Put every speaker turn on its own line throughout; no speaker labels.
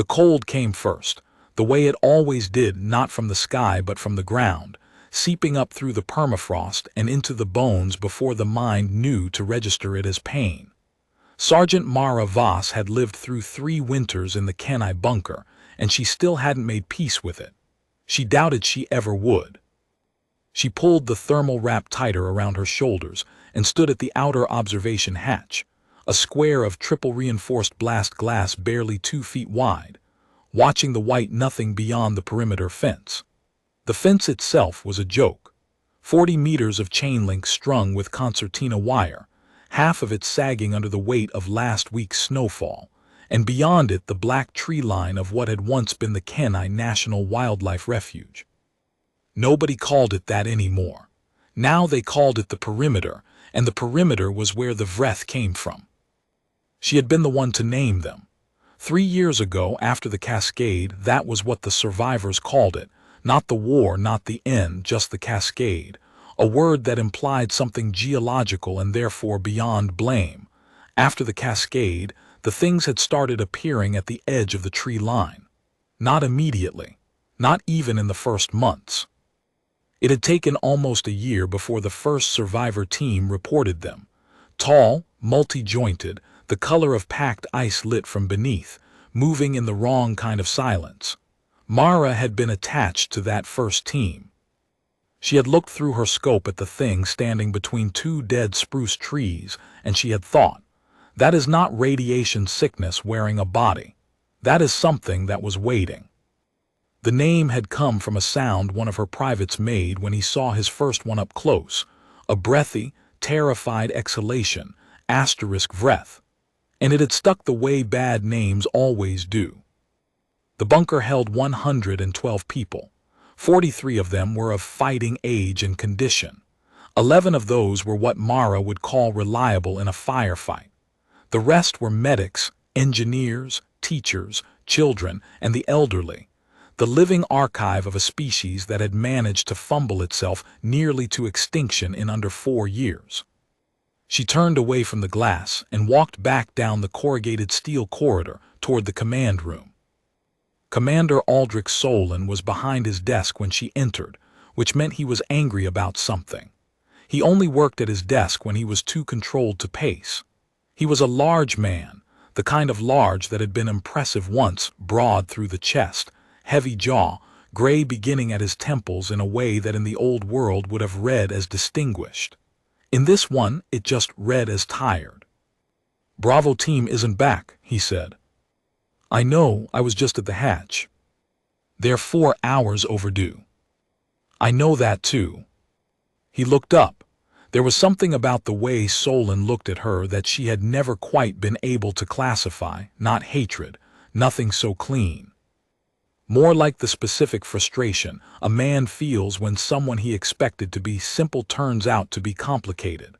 The cold came first, the way it always did, not from the sky but from the ground, seeping up through the permafrost and into the bones before the mind knew to register it as pain. Sergeant Mara Voss had lived through 3 winters in the Kenai bunker, and she still hadn't made peace with it. She doubted she ever would. She pulled the thermal wrap tighter around her shoulders and stood at the outer observation hatch, a square of triple-reinforced blast glass barely 2 feet wide, watching the white nothing beyond the perimeter fence. The fence itself was a joke. 40 meters of chain link strung with concertina wire, half of it sagging under the weight of last week's snowfall, and beyond it the black tree line of what had once been the Kenai National Wildlife Refuge. Nobody called it that anymore. Now they called it the perimeter, and the perimeter was where the Vreth came from. She had been the one to name them. 3 years ago, after the Cascade, that was what the survivors called it. Not the war, not the end, just the Cascade. A word that implied something geological and therefore beyond blame. After the Cascade, the things had started appearing at the edge of the tree line. Not immediately. Not even in the first months. It had taken almost a year before the first survivor team reported them. Tall, multi-jointed, the color of packed ice lit from beneath, moving in the wrong kind of silence. Mara had been attached to that first team. She had looked through her scope at the thing standing between 2 dead spruce trees, and she had thought, that is not radiation sickness wearing a body. That is something that was waiting. The name had come from a sound one of her privates made when he saw his first one up close, a breathy, terrified exhalation, *Vreth. And it had stuck the way bad names always do. The bunker held 112 people. 43 of them were of fighting age and condition. 11 of those were what Mara would call reliable in a firefight. The rest were medics, engineers, teachers, children, and the elderly, the living archive of a species that had managed to fumble itself nearly to extinction in under 4 years. She turned away from the glass and walked back down the corrugated steel corridor toward the command room. Commander Aldrich Solon was behind his desk when she entered, which meant he was angry about something. He only worked at his desk when he was too controlled to pace. He was a large man, the kind of large that had been impressive once, broad through the chest, heavy jaw, gray beginning at his temples in a way that in the old world would have read as distinguished. In this one, it just read as tired. "Bravo team isn't back," he said. "I know, I was just at the hatch. They're 4 hours overdue." "I know that too." He looked up. There was something about the way Solon looked at her that she had never quite been able to classify, not hatred, nothing so clean. More like the specific frustration a man feels when someone he expected to be simple turns out to be complicated.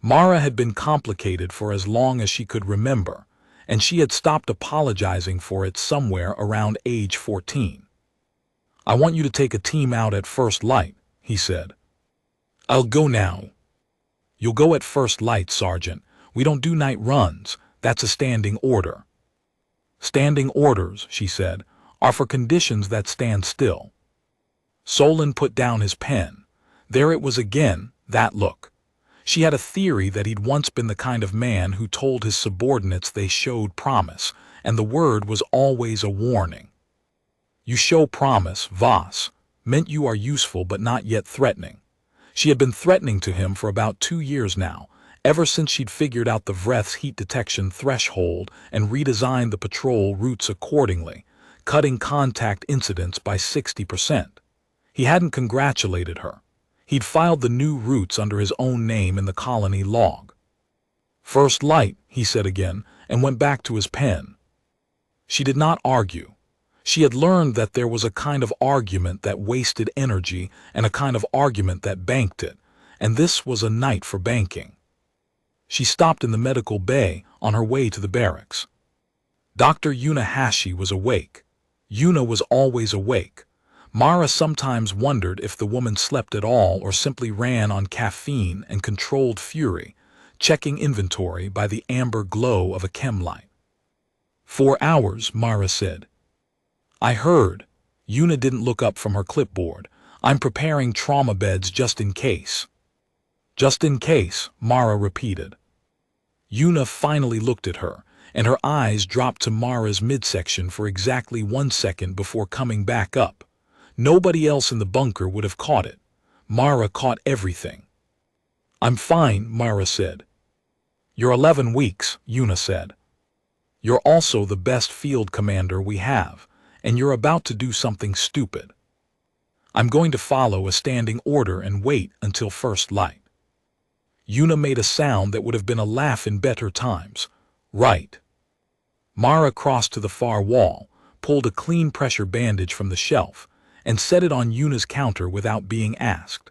Mara had been complicated for as long as she could remember, and she had stopped apologizing for it somewhere around age 14. "I want you to take a team out at first light," he said. "I'll go now." "You'll go at first light, Sergeant. We don't do night runs. That's a standing order." "Standing orders," she said, "are for conditions that stand still." Solon put down his pen. There it was again, that look. She had a theory that he'd once been the kind of man who told his subordinates they showed promise, and the word was always a warning. "You show promise, Voss," meant you are useful but not yet threatening. She had been threatening to him for about 2 years now, ever since she'd figured out the Vreth's heat detection threshold and redesigned the patrol routes accordingly, cutting contact incidents by 60%. He hadn't congratulated her. He'd filed the new routes under his own name in the colony log. "First light," he said again, and went back to his pen. She did not argue. She had learned that there was a kind of argument that wasted energy and a kind of argument that banked it, and this was a night for banking. She stopped in the medical bay on her way to the barracks. Dr. Yuna Hashi was awake. Yuna was always awake. Mara sometimes wondered if the woman slept at all or simply ran on caffeine and controlled fury, checking inventory by the amber glow of a chem light. 4 hours, Mara said. I heard. Yuna didn't look up from her clipboard. I'm preparing trauma beds just in case. Just in case, Mara repeated. Yuna finally looked at her, and her eyes dropped to Mara's midsection for exactly 1 second before coming back up. Nobody else in the bunker would have caught it. Mara caught everything. I'm fine, Mara said. You're 11 weeks, Yuna said. You're also the best field commander we have, and you're about to do something stupid. I'm going to follow a standing order and wait until first light. Yuna made a sound that would have been a laugh in better times. Right. Mara crossed to the far wall, pulled a clean pressure bandage from the shelf, and set it on Yuna's counter without being asked.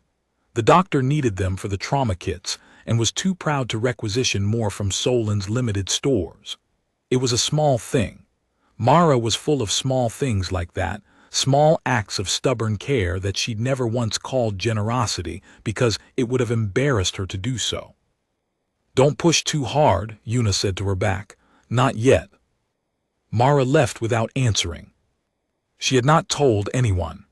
The doctor needed them for the trauma kits and was too proud to requisition more from Solin's limited stores. It was a small thing. Mara was full of small things like that, small acts of stubborn care that she'd never once called generosity because it would have embarrassed her to do so. Don't push too hard, Yuna said to her back. Not yet. Mara left without answering. She had not told anyone.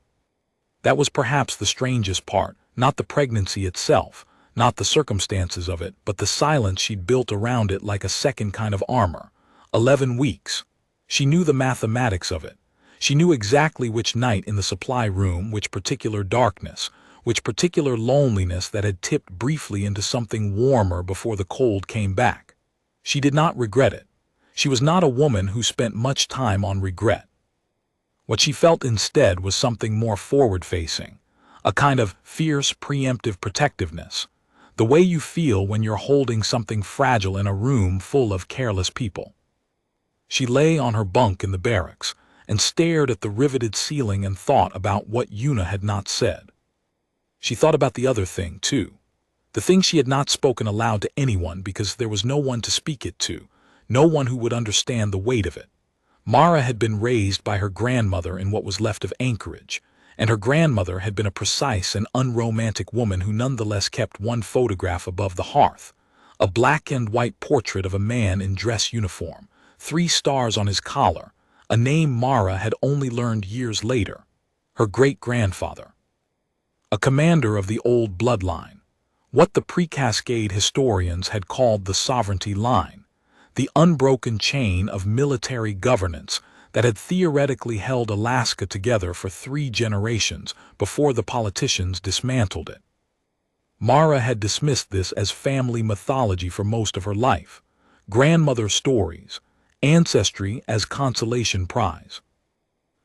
That was perhaps the strangest part, not the pregnancy itself, not the circumstances of it, but the silence she'd built around it like a second kind of armor. 11 weeks. She knew the mathematics of it. She knew exactly which night in the supply room, which particular darkness, which particular loneliness that had tipped briefly into something warmer before the cold came back. She did not regret it. She was not a woman who spent much time on regret. What she felt instead was something more forward-facing, a kind of fierce, preemptive protectiveness, the way you feel when you're holding something fragile in a room full of careless people. She lay on her bunk in the barracks and stared at the riveted ceiling and thought about what Yuna had not said. She thought about the other thing, too. The thing she had not spoken aloud to anyone because there was no one to speak it to, no one who would understand the weight of it. Mara had been raised by her grandmother in what was left of Anchorage, and her grandmother had been a precise and unromantic woman who nonetheless kept one photograph above the hearth, a black and white portrait of a man in dress uniform, 3 stars on his collar, a name Mara had only learned years later, her great-grandfather. A commander of the old bloodline, what the pre-Cascade historians had called the sovereignty line, the unbroken chain of military governance that had theoretically held Alaska together for 3 generations before the politicians dismantled it. Mara had dismissed this as family mythology for most of her life, grandmother stories, ancestry as consolation prize.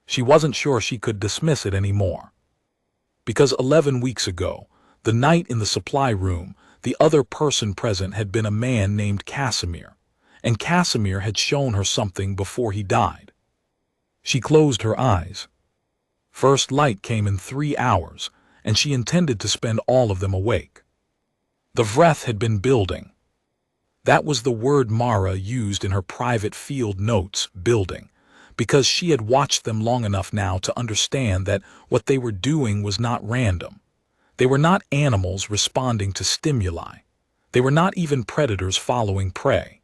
She wasn't sure she could dismiss it anymore. Because 11 weeks ago, the night in the supply room, the other person present had been a man named Casimir, and Casimir had shown her something before he died. She closed her eyes. First light came in 3 hours, and she intended to spend all of them awake. The Vreth had been building. That was the word Mara used in her private field notes, building, because she had watched them long enough now to understand that what they were doing was not random. They were not animals responding to stimuli. They were not even predators following prey.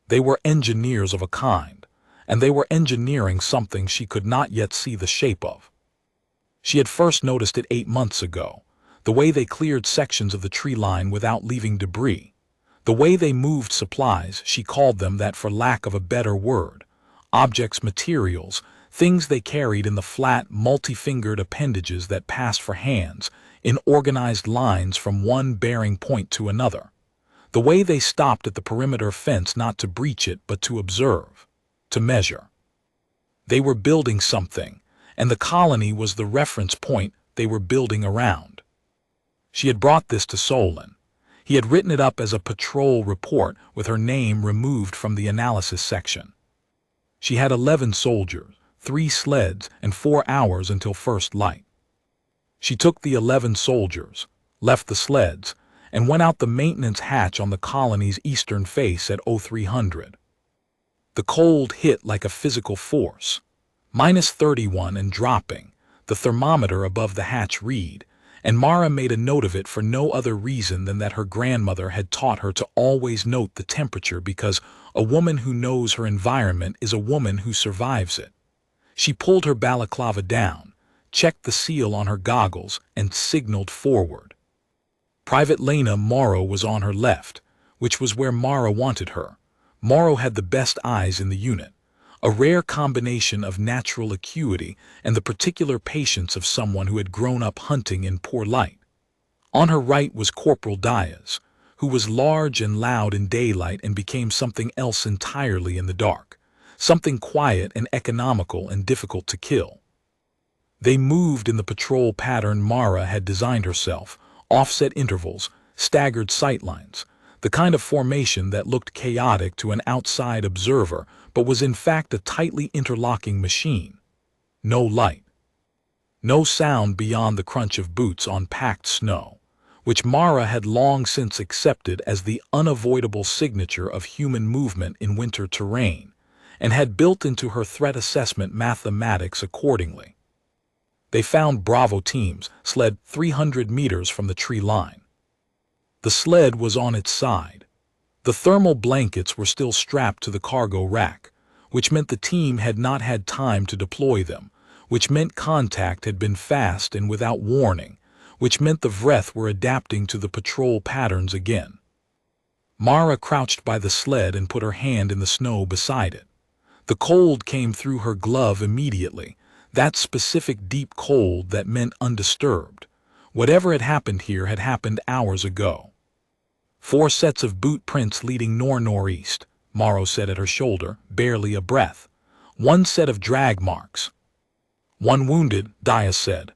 They were engineers of a kind, and they were engineering something she could not yet see the shape of. She had first noticed it 8 months ago, the way they cleared sections of the tree line without leaving debris. The way they moved supplies, she called them that for lack of a better word, objects, materials, things they carried in the flat, multi-fingered appendages that passed for hands, in organized lines from one bearing point to another. The way they stopped at the perimeter fence not to breach it but to observe, to measure. They were building something, and the colony was the reference point they were building around. She had brought this to Solon. He had written it up as a patrol report with her name removed from the analysis section. She had 11 soldiers, 3 sleds, and 4 hours until first light. She took the 11 soldiers, left the sleds, and went out the maintenance hatch on the colony's eastern face at 0300. The cold hit like a physical force. -31 and dropping, the thermometer above the hatch read, and Mara made a note of it for no other reason than that her grandmother had taught her to always note the temperature because a woman who knows her environment is a woman who survives it. She pulled her balaclava down, checked the seal on her goggles, and signaled forward. Private Lena Morrow was on her left, which was where Mara wanted her. Morrow had the best eyes in the unit, a rare combination of natural acuity and the particular patience of someone who had grown up hunting in poor light. On her right was Corporal Diaz, who was large and loud in daylight and became something else entirely in the dark, something quiet and economical and difficult to kill. They moved in the patrol pattern Mara had designed herself, offset intervals, staggered sightlines, the kind of formation that looked chaotic to an outside observer but was in fact a tightly interlocking machine. No light. No sound beyond the crunch of boots on packed snow, which Mara had long since accepted as the unavoidable signature of human movement in winter terrain, and had built into her threat assessment mathematics accordingly. They found Bravo teams sled 300 meters from the tree line. The sled was on its side. The thermal blankets were still strapped to the cargo rack, which meant the team had not had time to deploy them, which meant contact had been fast and without warning, which meant the Vreth were adapting to the patrol patterns again. Mara crouched by the sled and put her hand in the snow beside it. The cold came through her glove immediately, that specific deep cold that meant undisturbed. Whatever had happened here had happened hours ago. 4 sets of boot prints leading nor-northeast, Morrow said at her shoulder, barely a breath. 1 set of drag marks. 1 wounded, Diaz said.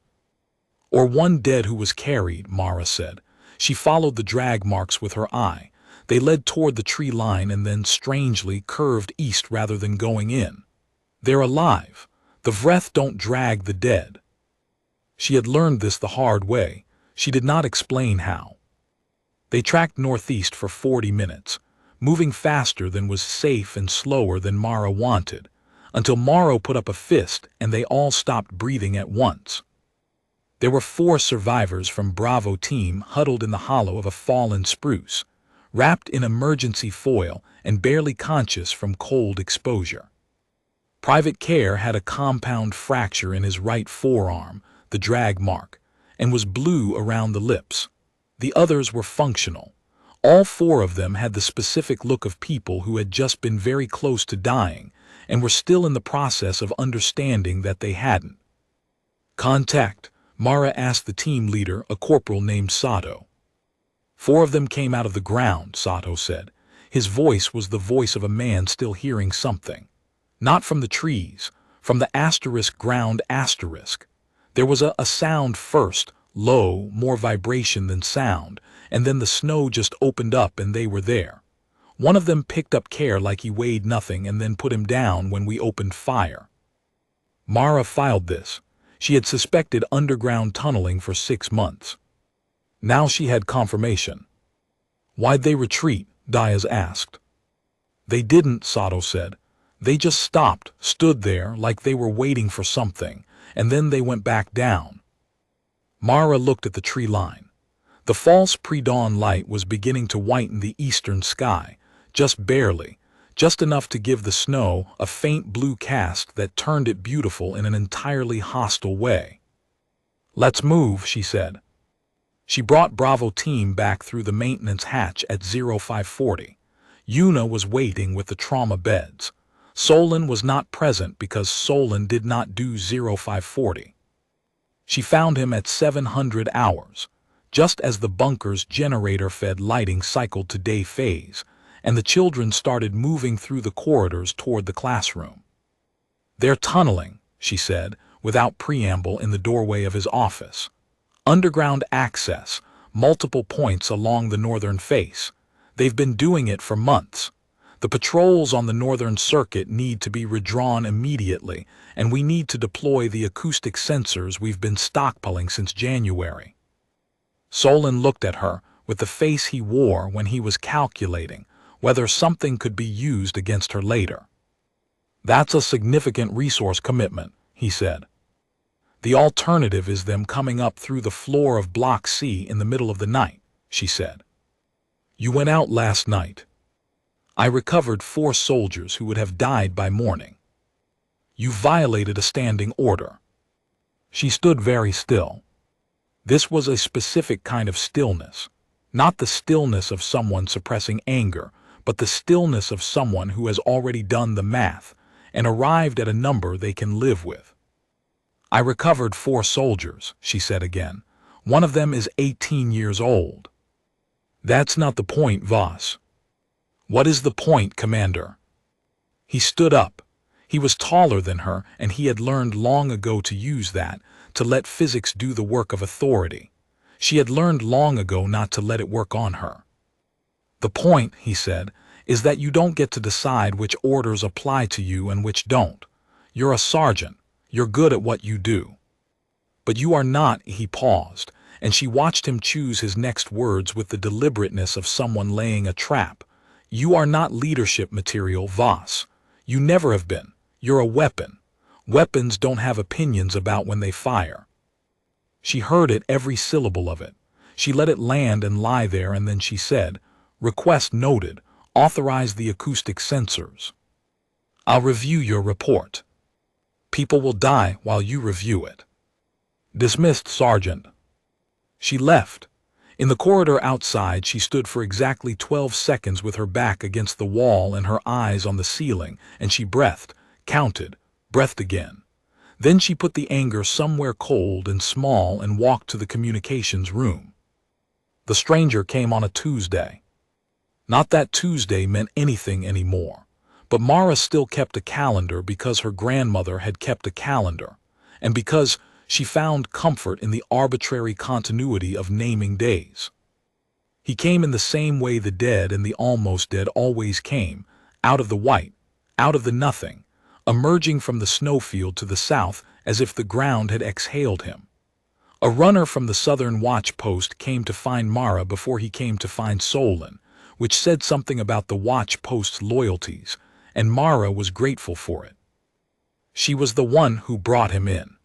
Or 1 dead who was carried, Mara said. She followed the drag marks with her eye. They led toward the tree line and then strangely curved east rather than going in. They're alive. The Vreth don't drag the dead. She had learned this the hard way. She did not explain how. They tracked northeast for 40 minutes, moving faster than was safe and slower than Mara wanted, until Morrow put up a fist and they all stopped breathing at once. There were 4 survivors from Bravo team huddled in the hollow of a fallen spruce, wrapped in emergency foil and barely conscious from cold exposure. Private Care had a compound fracture in his right forearm, the drag mark, and was blue around the lips. The others were functional. All 4 of them had the specific look of people who had just been very close to dying and were still in the process of understanding that they hadn't. Contact, Mara asked the team leader, a corporal named Sato. 4 of them came out of the ground, Sato said. His voice was the voice of a man still hearing something. Not from the trees, from the asterisk ground asterisk. There was a sound first, low, more vibration than sound, and then the snow just opened up and they were there. One of them picked up Care like he weighed nothing and then put him down when we opened fire. Mara filed this. She had suspected underground tunneling for 6 months. Now she had confirmation. Why'd they retreat? Diaz asked. They didn't, Sato said. They just stopped, stood there like they were waiting for something, and then they went back down. Mara looked at the tree line. The false pre-dawn light was beginning to whiten the eastern sky, just barely, just enough to give the snow a faint blue cast that turned it beautiful in an entirely hostile way. Let's move, she said. She brought Bravo team back through the maintenance hatch at 0540. Yuna was waiting with the trauma beds. Solon was not present because Solon did not do 0540. She found him at 700 hours, just as the bunker's generator-fed lighting cycled to day phase, and the children started moving through the corridors toward the classroom. They're tunneling, she said, without preamble in the doorway of his office. Underground access, multiple points along the northern face. They've been doing it for months. The patrols on the northern circuit need to be redrawn immediately, and we need to deploy the acoustic sensors we've been stockpiling since January. Solon looked at her with the face he wore when he was calculating whether something could be used against her later. That's a significant resource commitment, he said. The alternative is them coming up through the floor of Block C in the middle of the night, she said. You went out last night. I recovered 4 soldiers who would have died by morning. You violated a standing order." She stood very still. This was a specific kind of stillness. Not the stillness of someone suppressing anger, but the stillness of someone who has already done the math and arrived at a number they can live with. "I recovered 4 soldiers," she said again. "One of them is 18 years old." "That's not the point, Voss." "What is the point, Commander?" He stood up. He was taller than her, and he had learned long ago to use that, to let physics do the work of authority. She had learned long ago not to let it work on her. "The point," he said, "is that you don't get to decide which orders apply to you and which don't. You're a sergeant. You're good at what you do. But you are not." He paused, and she watched him choose his next words with the deliberateness of someone laying a trap. "You are not leadership material, Voss. You never have been. You're a weapon. Weapons don't have opinions about when they fire." She heard it, every syllable of it. She let it land and lie there, and then she said, "Request noted. Authorize the acoustic sensors." "I'll review your report." "People will die while you review it." "Dismissed, Sergeant." She left. In the corridor outside, she stood for exactly 12 seconds with her back against the wall and her eyes on the ceiling, and she breathed, counted, breathed again. Then she put the anger somewhere cold and small and walked to the communications room. The stranger came on a Tuesday. Not that Tuesday meant anything anymore, but Mara still kept a calendar because her grandmother had kept a calendar, and because she found comfort in the arbitrary continuity of naming days. He came in the same way the dead and the almost dead always came, out of the white, out of the nothing, emerging from the snowfield to the south as if the ground had exhaled him. A runner from the southern watch post came to find Mara before he came to find Solon, which said something about the watch post's loyalties, and Mara was grateful for it. She was the one who brought him in.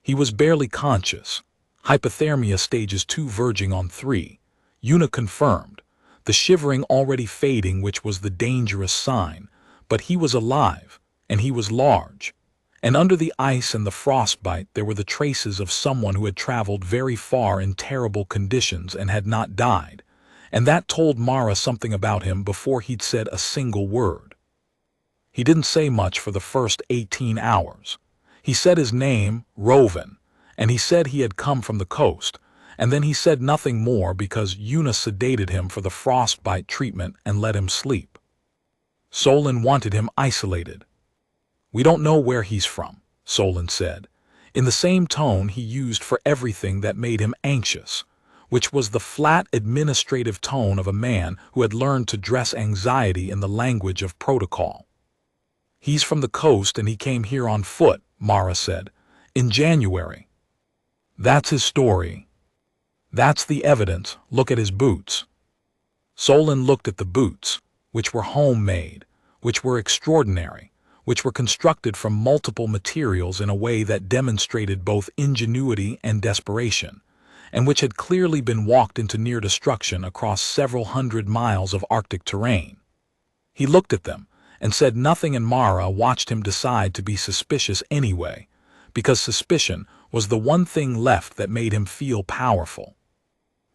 He was barely conscious. Hypothermia stages 2 verging on 3. Una confirmed. The shivering already fading, which was the dangerous sign. But he was alive, and he was large. And under the ice and the frostbite there were the traces of someone who had traveled very far in terrible conditions and had not died. And that told Mara something about him before he'd said a single word. He didn't say much for the first 18 hours. He said his name, Rovan, and he said he had come from the coast, and then he said nothing more because Una sedated him for the frostbite treatment and let him sleep. Solon wanted him isolated. "We don't know where he's from," Solon said, in the same tone he used for everything that made him anxious, which was the flat administrative tone of a man who had learned to dress anxiety in the language of protocol. "He's from the coast and he came here on foot," Mara said, "in January. That's his story. That's the evidence. Look at his boots." Solon looked at the boots, which were homemade, which were extraordinary, which were constructed from multiple materials in a way that demonstrated both ingenuity and desperation, and which had clearly been walked into near destruction across several hundred miles of Arctic terrain. He looked at them and said nothing, and Mara watched him decide to be suspicious anyway, because suspicion was the one thing left that made him feel powerful.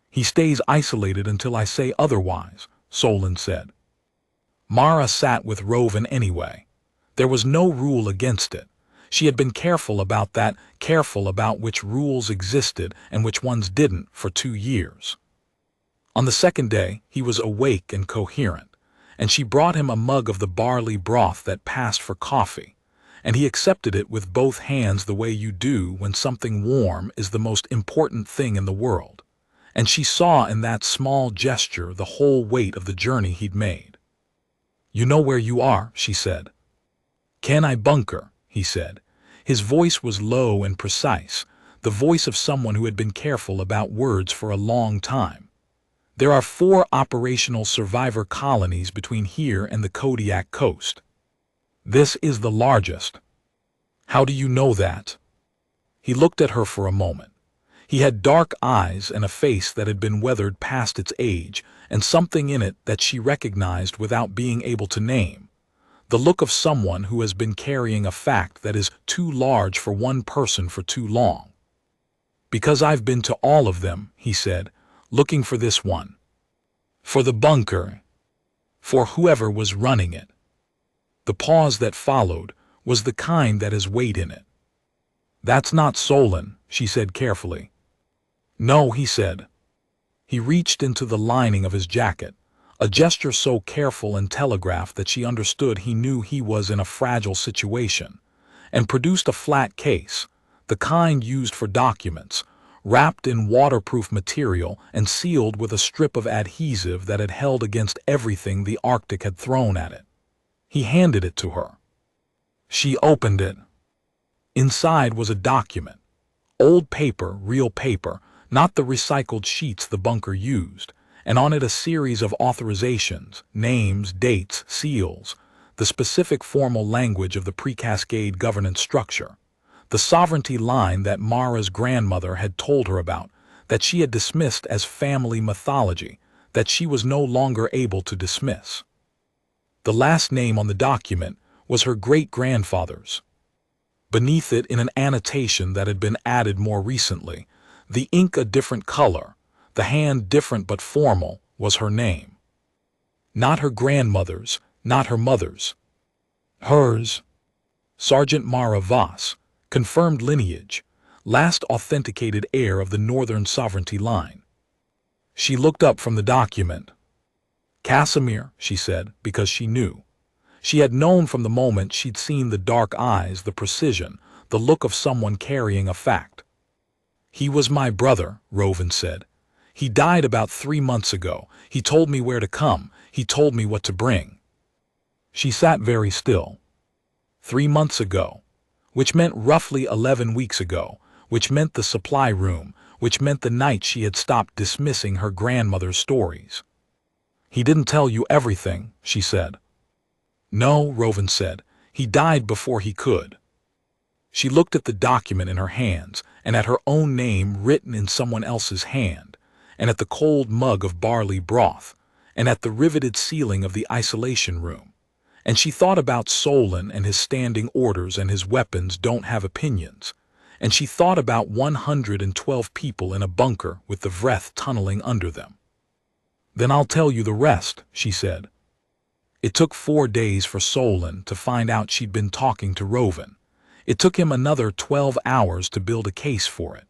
"He stays isolated until I say otherwise," Solon said. Mara sat with Rovan anyway. There was no rule against it. She had been careful about that, careful about which rules existed and which ones didn't for 2 years. On the second day, he was awake and coherent, and she brought him a mug of the barley broth that passed for coffee, and he accepted it with both hands the way you do when something warm is the most important thing in the world, and she saw in that small gesture the whole weight of the journey he'd made. "You know where you are," she said. "Can I bunker?" he said. His voice was low and precise, the voice of someone who had been careful about words for a long time. "There are 4 operational survivor colonies between here and the Kodiak coast. This is the largest." "How do you know that?" He looked at her for a moment. He had dark eyes and a face that had been weathered past its age, and something in it that she recognized without being able to name. The look of someone who has been carrying a fact that is too large for one person for too long. "Because I've been to all of them," he said, "looking for this one. For the bunker. For whoever was running it." The pause that followed was the kind that has weight in it. "That's not Solon," she said carefully. "No," he said. He reached into the lining of his jacket, a gesture so careful and telegraphed that she understood he knew he was in a fragile situation, and produced a flat case, the kind used for documents, wrapped in waterproof material and sealed with a strip of adhesive that had held against everything the Arctic had thrown at it. He handed it to her. She opened it. Inside was a document. Old paper, real paper, not the recycled sheets the bunker used, and on it a series of authorizations, names, dates, seals, the specific formal language of the pre-Cascade governance structure, the sovereignty line that Mara's grandmother had told her about, that she had dismissed as family mythology, that she was no longer able to dismiss. The last name on the document was her great-grandfather's. Beneath it, in an annotation that had been added more recently, the ink a different color, the hand different but formal, was her name. Not her grandmother's, not her mother's. Hers. Sergeant Mara Voss, confirmed lineage, last authenticated heir of the Northern Sovereignty line. She looked up from the document. "Casimir," she said, because she knew. She had known from the moment she'd seen the dark eyes, the precision, the look of someone carrying a fact. "He was my brother," Rovan said. "He died about 3 months ago. He told me where to come. He told me what to bring." She sat very still. 3 months ago, which meant roughly 11 weeks ago, which meant the supply room, which meant the night she had stopped dismissing her grandmother's stories. "He didn't tell you everything," she said. "No," Rovan said. "He died before he could." She looked at the document in her hands, and at her own name written in someone else's hand, and at the cold mug of barley broth, and at the riveted ceiling of the isolation room, and she thought about Solon and his standing orders and his weapons don't have opinions, and she thought about 112 people in a bunker with the Vreth tunneling under them. "Then I'll tell you the rest," she said. It took 4 days for Solon to find out she'd been talking to Rovan. It took him another 12 hours to build a case for it.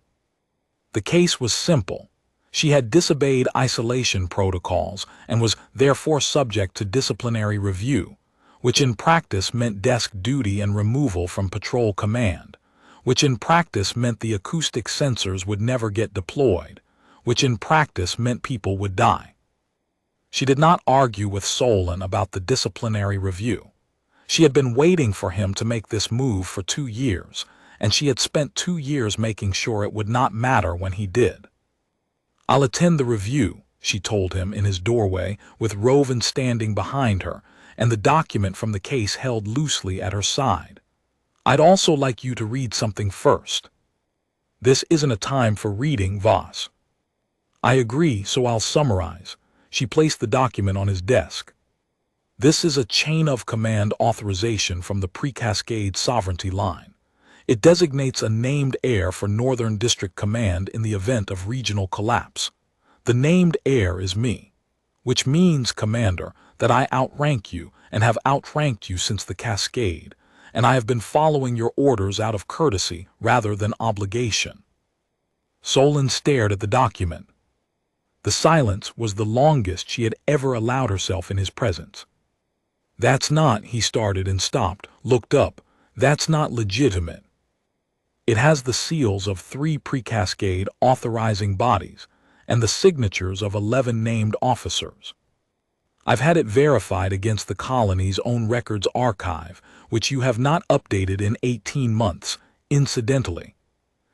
The case was simple. She had disobeyed isolation protocols and was therefore subject to disciplinary review, which in practice meant desk duty and removal from patrol command, which in practice meant the acoustic sensors would never get deployed, which in practice meant people would die. She did not argue with Solon about the disciplinary review. She had been waiting for him to make this move for 2 years, and she had spent 2 years making sure it would not matter when he did. "I'll attend the review," she told him in his doorway, with Rovan standing behind her, and the document from the case held loosely at her side. "I'd also like you to read something first." "This isn't a time for reading, Voss." "I agree, so I'll summarize." She placed the document on his desk. "This is a chain of command authorization from the pre-Cascade sovereignty line. It designates a named heir for Northern District Command in the event of regional collapse. The named heir is me, which means, Commander, that I outrank you and have outranked you since the Cascade, and I have been following your orders out of courtesy rather than obligation." Solon stared at the document. The silence was the longest she had ever allowed herself in his presence. "That's not," he started and stopped, looked up. "That's not legitimate. It has the seals of 3 pre-Cascade authorizing bodies and the signatures of 11 named officers. I've had it verified against the colony's own records archive, which you have not updated in 18 months, incidentally."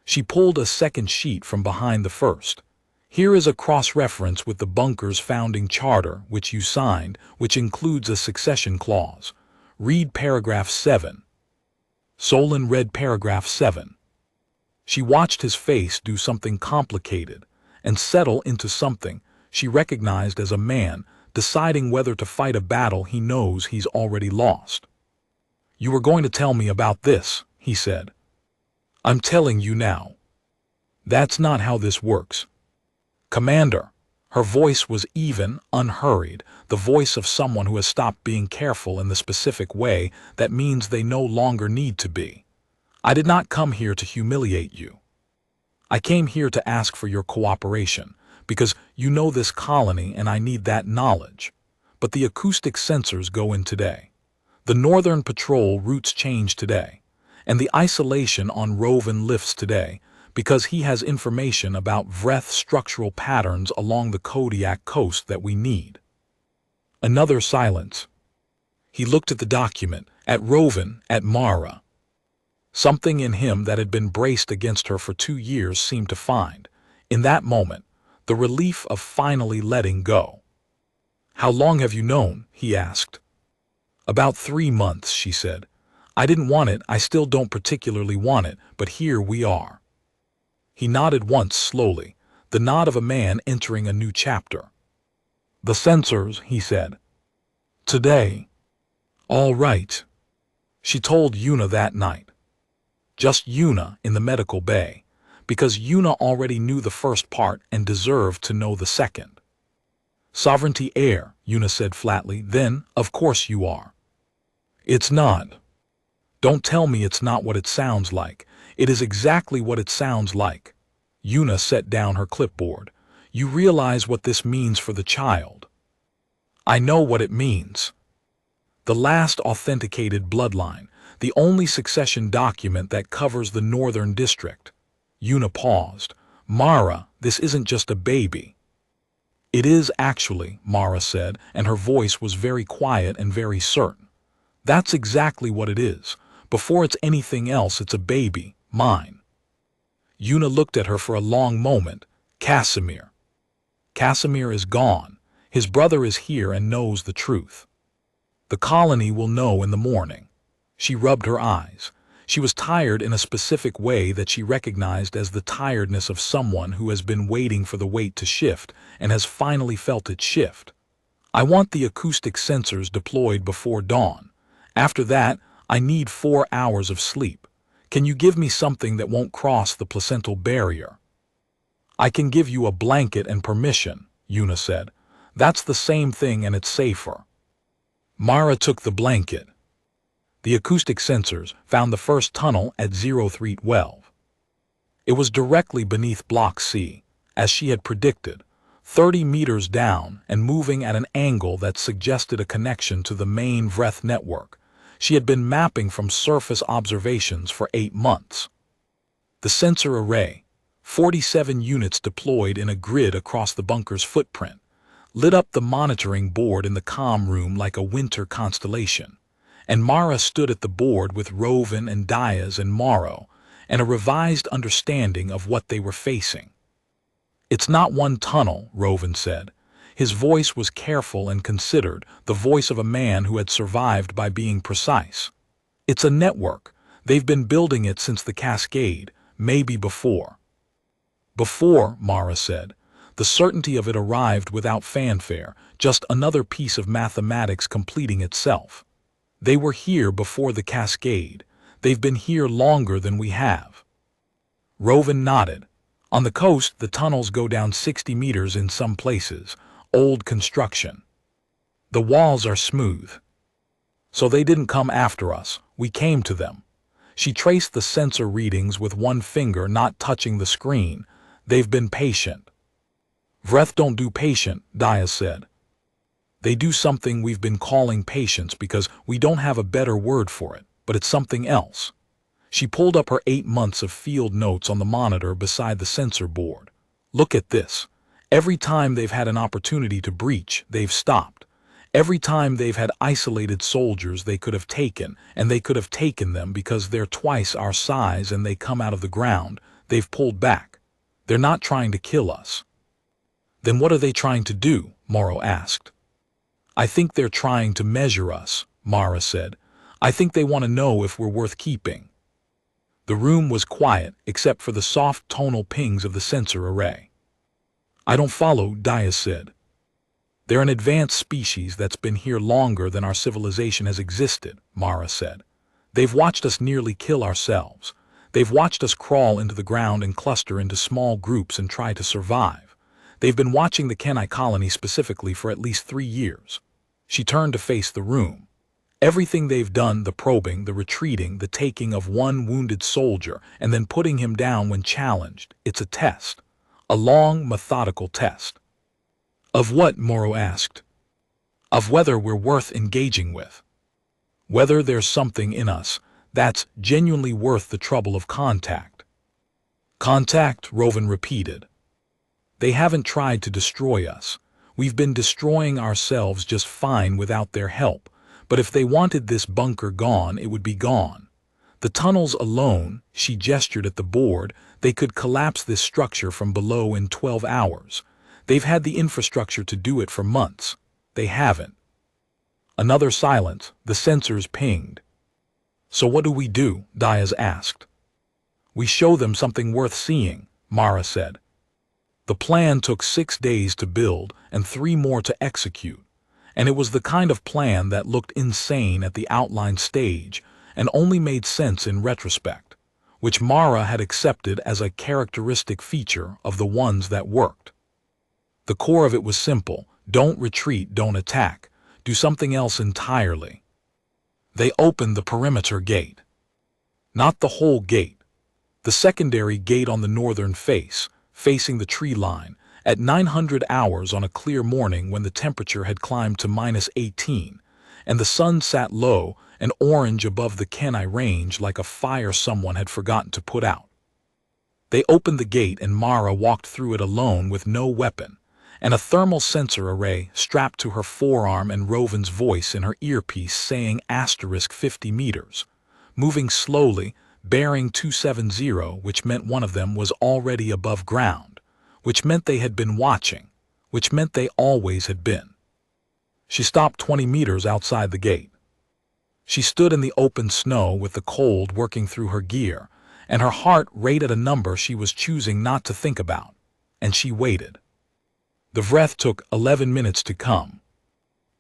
She pulled a second sheet from behind the first. "Here is a cross-reference with the bunker's founding charter, which you signed, which includes a succession clause. Read paragraph 7. Solon read paragraph 7. She watched his face do something complicated and settle into something she recognized as a man deciding whether to fight a battle he knows he's already lost. You were going to tell me about this, he said. I'm telling you now. That's not how this works. Commander. Her voice was even, unhurried, the voice of someone who has stopped being careful in the specific way that means they no longer need to be. I did not come here to humiliate you. I came here to ask for your cooperation, because you know this colony and I need that knowledge. But the acoustic sensors go in today. The Northern Patrol routes change today, and the isolation on Roven lifts today, because he has information about Vreth structural patterns along the Kodiak coast that we need. Another silence. He looked at the document, at Roven, at Mara. Something in him that had been braced against her for 2 years seemed to find, in that moment, the relief of finally letting go. How long have you known? He asked. About 3 months, she said. I didn't want it, I still don't particularly want it, but here we are. He nodded once slowly, the nod of a man entering a new chapter. The sensors, he said. Today. All right. She told Yuna that night. Just Yuna in the medical bay, because Yuna already knew the first part and deserved to know the second. Sovereignty Heir, Yuna said flatly, then, of course you are. It's not. Don't tell me it's not what it sounds like. It is exactly what it sounds like. Yuna set down her clipboard. You realize what this means for the child. I know what it means. The last authenticated bloodline, the only succession document that covers the Northern District. Yuna paused. Mara, this isn't just a baby. It is actually, Mara said, and her voice was very quiet and very certain. That's exactly what it is. Before it's anything else, it's a baby, mine. Yuna looked at her for a long moment. Casimir. Casimir is gone. His brother is here and knows the truth. The colony will know in the morning. She rubbed her eyes. She was tired in a specific way that she recognized as the tiredness of someone who has been waiting for the weight to shift and has finally felt it shift. I want the acoustic sensors deployed before dawn. After that, I need 4 hours of sleep. Can you give me something that won't cross the placental barrier? I can give you a blanket and permission, Yuna said. That's the same thing and it's safer. Mara took the blanket. The acoustic sensors found the first tunnel at 0312. It was directly beneath Block C, as she had predicted, 30 meters down and moving at an angle that suggested a connection to the main Vreth network. She had been mapping from surface observations for 8 months. The sensor array, 47 units deployed in a grid across the bunker's footprint, lit up the monitoring board in the comm room like a winter constellation. And Mara stood at the board with Roven and Diaz and Morrow, and a revised understanding of what they were facing. It's not one tunnel, Roven said. His voice was careful and considered, the voice of a man who had survived by being precise. It's a network. They've been building it since the Cascade, maybe before. Before, Mara said. The certainty of it arrived without fanfare, just another piece of mathematics completing itself. They were here before the Cascade. They've been here longer than we have. Roven nodded. On the coast, the tunnels go down 60 meters in some places. Old construction. The walls are smooth. So they didn't come after us. We came to them. She traced the sensor readings with one finger not touching the screen. They've been patient. Vreth don't do patient, Diaz said. They do something we've been calling patience because we don't have a better word for it, but it's something else. She pulled up her 8 months of field notes on the monitor beside the sensor board. Look at this. Every time they've had an opportunity to breach, they've stopped. Every time they've had isolated soldiers they could have taken, and they could have taken them because they're twice our size and they come out of the ground, they've pulled back. They're not trying to kill us. Then what are they trying to do? Morrow asked. I think they're trying to measure us, Mara said. I think they want to know if we're worth keeping. The room was quiet except for the soft tonal pings of the sensor array. I don't follow, Diaz said. They're an advanced species that's been here longer than our civilization has existed, Mara said. They've watched us nearly kill ourselves. They've watched us crawl into the ground and cluster into small groups and try to survive. They've been watching the Kenai colony specifically for at least 3 years. She turned to face the room. Everything they've done, the probing, the retreating, the taking of one wounded soldier, and then putting him down when challenged, it's a test. A long, methodical test. Of what? Morrow asked. Of whether we're worth engaging with. Whether there's something in us that's genuinely worth the trouble of contact. Contact, Rovan repeated. They haven't tried to destroy us. We've been destroying ourselves just fine without their help. But if they wanted this bunker gone, it would be gone. The tunnels alone, she gestured at the board, they could collapse this structure from below in 12 hours. They've had the infrastructure to do it for months. They haven't. Another silence. The sensors pinged. So what do we do? Diaz asked. We show them something worth seeing, Mara said. The plan took 6 days to build and 3 more to execute. And it was the kind of plan that looked insane at the outline stage and only made sense in retrospect, which Mara had accepted as a characteristic feature of the ones that worked. The core of it was simple: don't retreat, don't attack, do something else entirely. They opened the perimeter gate. Not the whole gate. The secondary gate on the northern face, facing the tree line, at 900 hours on a clear morning when the temperature had climbed to -18, and the sun sat low and orange above the Kenai range like a fire someone had forgotten to put out. They opened the gate and Mara walked through it alone with no weapon, and a thermal sensor array strapped to her forearm and Rovan's voice in her earpiece saying *50 meters, moving slowly, bearing 270, which meant one of them was already above ground. Which meant they had been watching, which meant they always had been. She stopped 20 meters outside the gate. She stood in the open snow with the cold working through her gear, and her heart rate at a number she was choosing not to think about, and she waited. The breath took 11 minutes to come.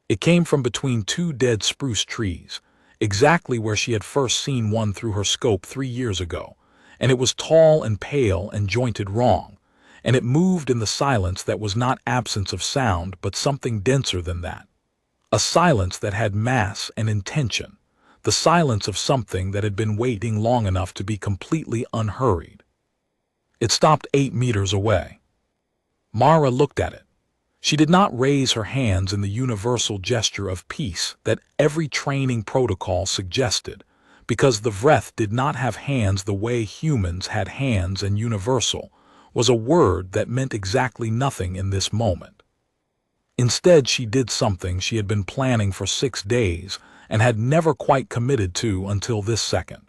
It came from between 2 dead spruce trees, exactly where she had first seen one through her scope 3 years ago, and it was tall and pale and jointed wrong. And it moved in the silence that was not absence of sound but something denser than that. A silence that had mass and intention, the silence of something that had been waiting long enough to be completely unhurried. It stopped 8 meters away. Mara looked at it. She did not raise her hands in the universal gesture of peace that every training protocol suggested, because the Vreth did not have hands the way humans had hands, and universal was a word that meant exactly nothing in this moment. Instead, she did something she had been planning for 6 days and had never quite committed to until this second.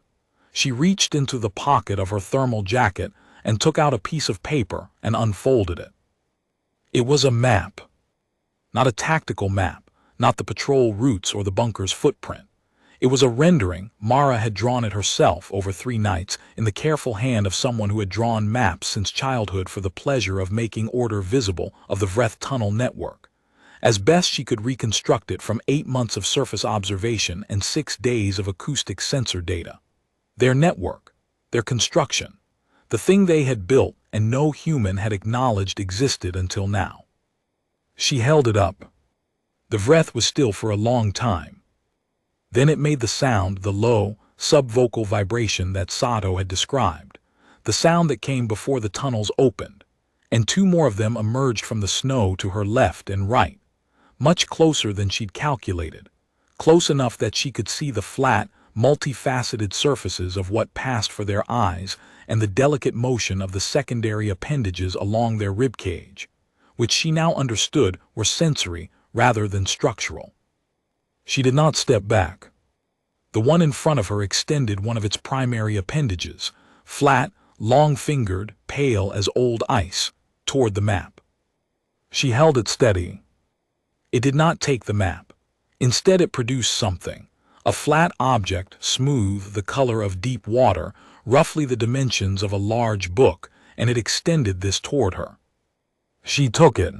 She reached into the pocket of her thermal jacket and took out a piece of paper and unfolded it. It was a map. Not a tactical map, not the patrol routes or the bunker's footprint. It was a rendering. Mara had drawn it herself over 3 nights in the careful hand of someone who had drawn maps since childhood for the pleasure of making order visible of the Vreth tunnel network. As best she could reconstruct it from 8 months of surface observation and 6 days of acoustic sensor data. Their network, their construction, the thing they had built and no human had acknowledged existed until now. She held it up. The Vreth was still for a long time. Then it made the sound, the low, subvocal vibration that Sato had described, the sound that came before the tunnels opened, and 2 more of them emerged from the snow to her left and right, much closer than she'd calculated, close enough that she could see the flat, multifaceted surfaces of what passed for their eyes and the delicate motion of the secondary appendages along their ribcage, which she now understood were sensory rather than structural. She did not step back. The one in front of her extended one of its primary appendages, flat, long-fingered, pale as old ice, toward the map. She held it steady. It did not take the map. Instead it produced something, a flat object, smooth, the color of deep water, roughly the dimensions of a large book, and it extended this toward her. She took it.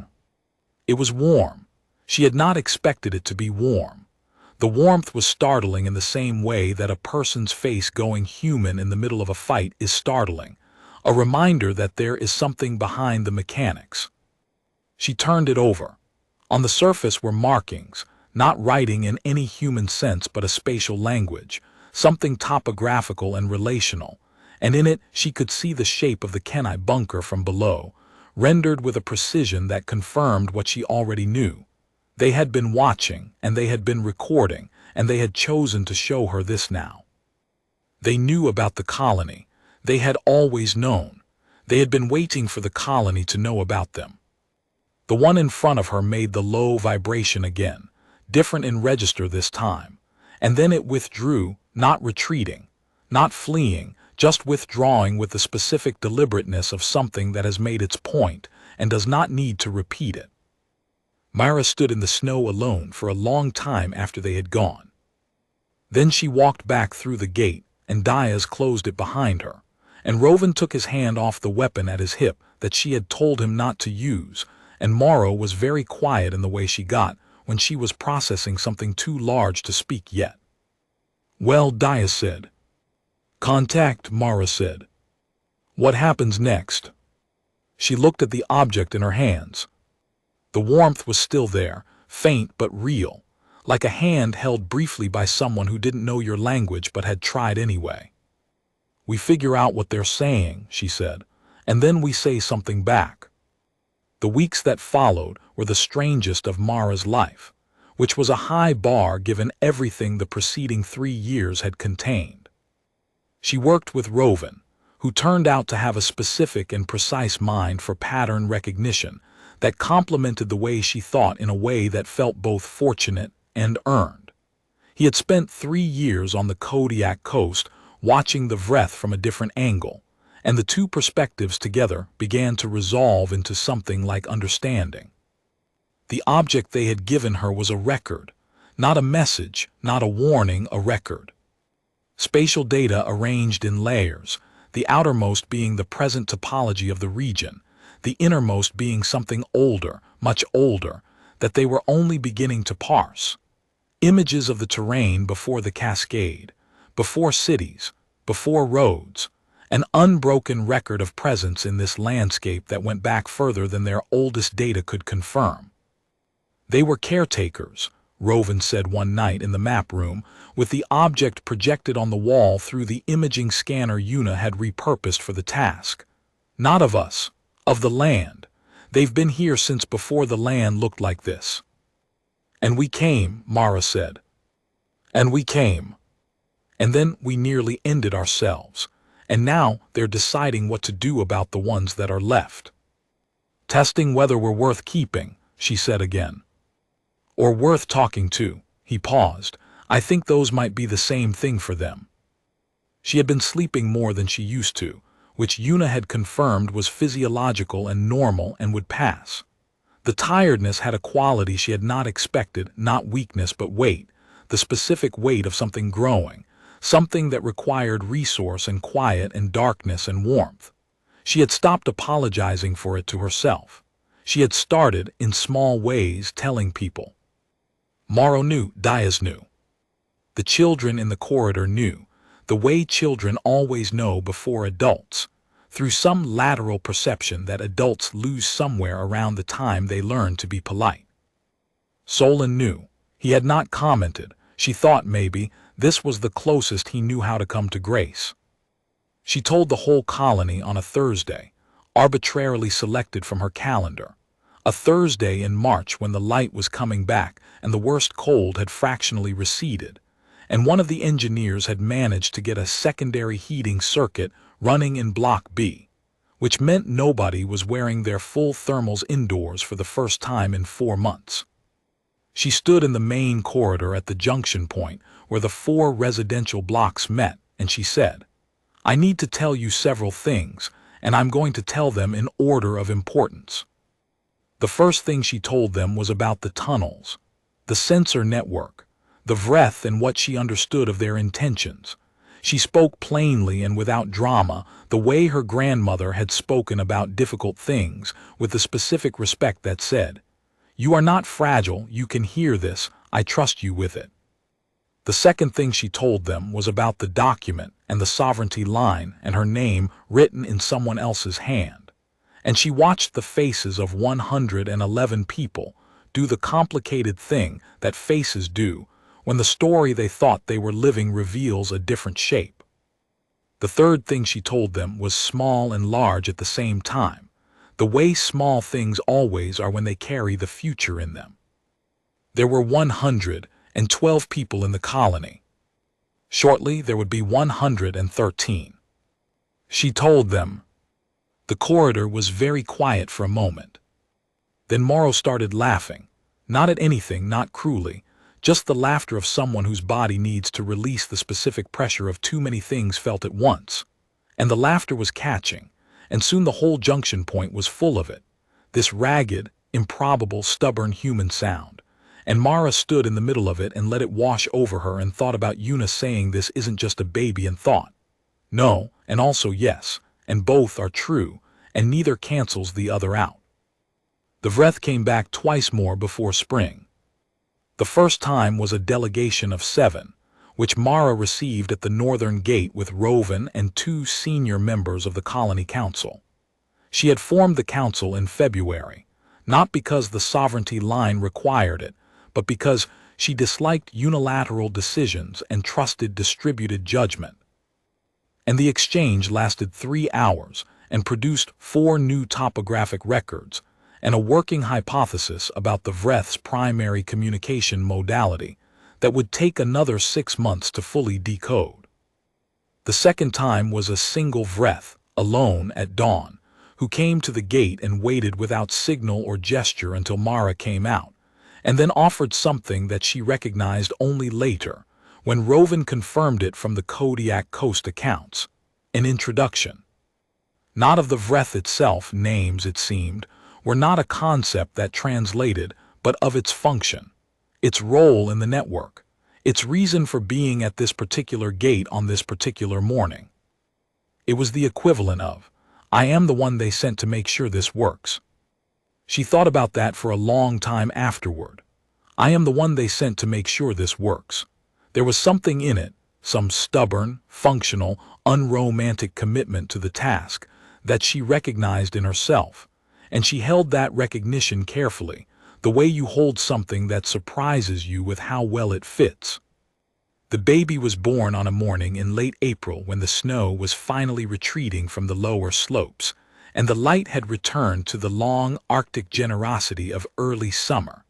It was warm. She had not expected it to be warm. The warmth was startling in the same way that a person's face going human in the middle of a fight is startling, a reminder that there is something behind the mechanics. She turned it over. On the surface were markings, not writing in any human sense but a spatial language, something topographical and relational, and in it she could see the shape of the Kenai bunker from below, rendered with a precision that confirmed what she already knew. They had been watching, and they had been recording, and they had chosen to show her this now. They knew about the colony. They had always known. They had been waiting for the colony to know about them. The one in front of her made the low vibration again, different in register this time, and then it withdrew, not retreating, not fleeing, just withdrawing with the specific deliberateness of something that has made its point and does not need to repeat it. Myra stood in the snow alone for a long time after they had gone. Then she walked back through the gate, and Diaz closed it behind her, and Rovan took his hand off the weapon at his hip that she had told him not to use, and Morrow was very quiet in the way she got when she was processing something too large to speak yet. "Well," Diaz said. "Contact," Mara said. "What happens next?" She looked at the object in her hands. The warmth was still there, faint but real, like a hand held briefly by someone who didn't know your language but had tried anyway. "We figure out what they're saying," she said, "and then we say something back." The weeks that followed were the strangest of Mara's life, which was a high bar given everything the preceding 3 years had contained. She worked with Rovan, who turned out to have a specific and precise mind for pattern recognition that complemented the way she thought in a way that felt both fortunate and earned. He had spent 3 years on the Kodiak coast watching the Vreth from a different angle, and the two perspectives together began to resolve into something like understanding. The object they had given her was a record, not a message, not a warning, a record. Spatial data arranged in layers, the outermost being the present topology of the region, the innermost being something older, much older, that they were only beginning to parse. Images of the terrain before the cascade, before cities, before roads, an unbroken record of presence in this landscape that went back further than their oldest data could confirm. They were caretakers, Rovan said one night in the map room, with the object projected on the wall through the imaging scanner Una had repurposed for the task. Not of us, of the land. They've been here since before the land looked like this. "And we came," Mara said. "And we came. And then we nearly ended ourselves. And now they're deciding what to do about the ones that are left. Testing whether we're worth keeping," she said again. "Or worth talking to." He paused. "I think those might be the same thing for them." She had been sleeping more than she used to, which Una had confirmed was physiological and normal and would pass. The tiredness had a quality she had not expected, not weakness but weight, the specific weight of something growing, something that required resource and quiet and darkness and warmth. She had stopped apologizing for it to herself. She had started, in small ways, telling people. Morrow knew, Diaz knew. The children in the corridor knew, the way children always know before adults, through some lateral perception that adults lose somewhere around the time they learn to be polite. Solon knew. He had not commented. She thought maybe this was the closest he knew how to come to grace. She told the whole colony on a Thursday, arbitrarily selected from her calendar. A Thursday in March when the light was coming back and the worst cold had fractionally receded, and one of the engineers had managed to get a secondary heating circuit running in Block B, which meant nobody was wearing their full thermals indoors for the first time in 4 months. She stood in the main corridor at the junction point where the 4 residential blocks met, and she said, "I need to tell you several things, and I'm going to tell them in order of importance." The first thing she told them was about the tunnels, the sensor network, the Vreth and what she understood of their intentions. She spoke plainly and without drama, the way her grandmother had spoken about difficult things, with the specific respect that said, "You are not fragile, you can hear this, I trust you with it." The second thing she told them was about the document and the sovereignty line and her name written in someone else's hand. And she watched the faces of 111 people do the complicated thing that faces do when the story they thought they were living reveals a different shape. The third thing she told them was small and large at the same time, the way small things always are when they carry the future in them. There were 112 people in the colony. Shortly, there would be 113. She told them. The corridor was very quiet for a moment. Then Morrow started laughing, not at anything, not cruelly, just the laughter of someone whose body needs to release the specific pressure of too many things felt at once. And the laughter was catching, and soon the whole junction point was full of it, this ragged, improbable, stubborn human sound. And Mara stood in the middle of it and let it wash over her and thought about Una saying this isn't just a baby and thought. No, and also yes, and both are true, and neither cancels the other out. The Vreth came back twice more before spring. The first time was a delegation of 7, which Mara received at the northern gate with Rovan and 2 senior members of the colony council. She had formed the council in February, not because the sovereignty line required it, but because she disliked unilateral decisions and trusted distributed judgment. And the exchange lasted 3 hours and produced 4 new topographic records and a working hypothesis about the Vreth's primary communication modality that would take another 6 months to fully decode. The second time was a single Vreth, alone at dawn, who came to the gate and waited without signal or gesture until Mara came out, and then offered something that she recognized only later, when Rovan confirmed it from the Kodiak Coast accounts, an introduction. Not of the Vreth itself, names, it seemed, were not a concept that translated, but of its function, its role in the network, its reason for being at this particular gate on this particular morning. It was the equivalent of, I am the one they sent to make sure this works. She thought about that for a long time afterward. I am the one they sent to make sure this works. There was something in it, some stubborn, functional, unromantic commitment to the task that she recognized in herself, and she held that recognition carefully, the way you hold something that surprises you with how well it fits. The baby was born on a morning in late April when the snow was finally retreating from the lower slopes, and the light had returned to the long Arctic generosity of early summer,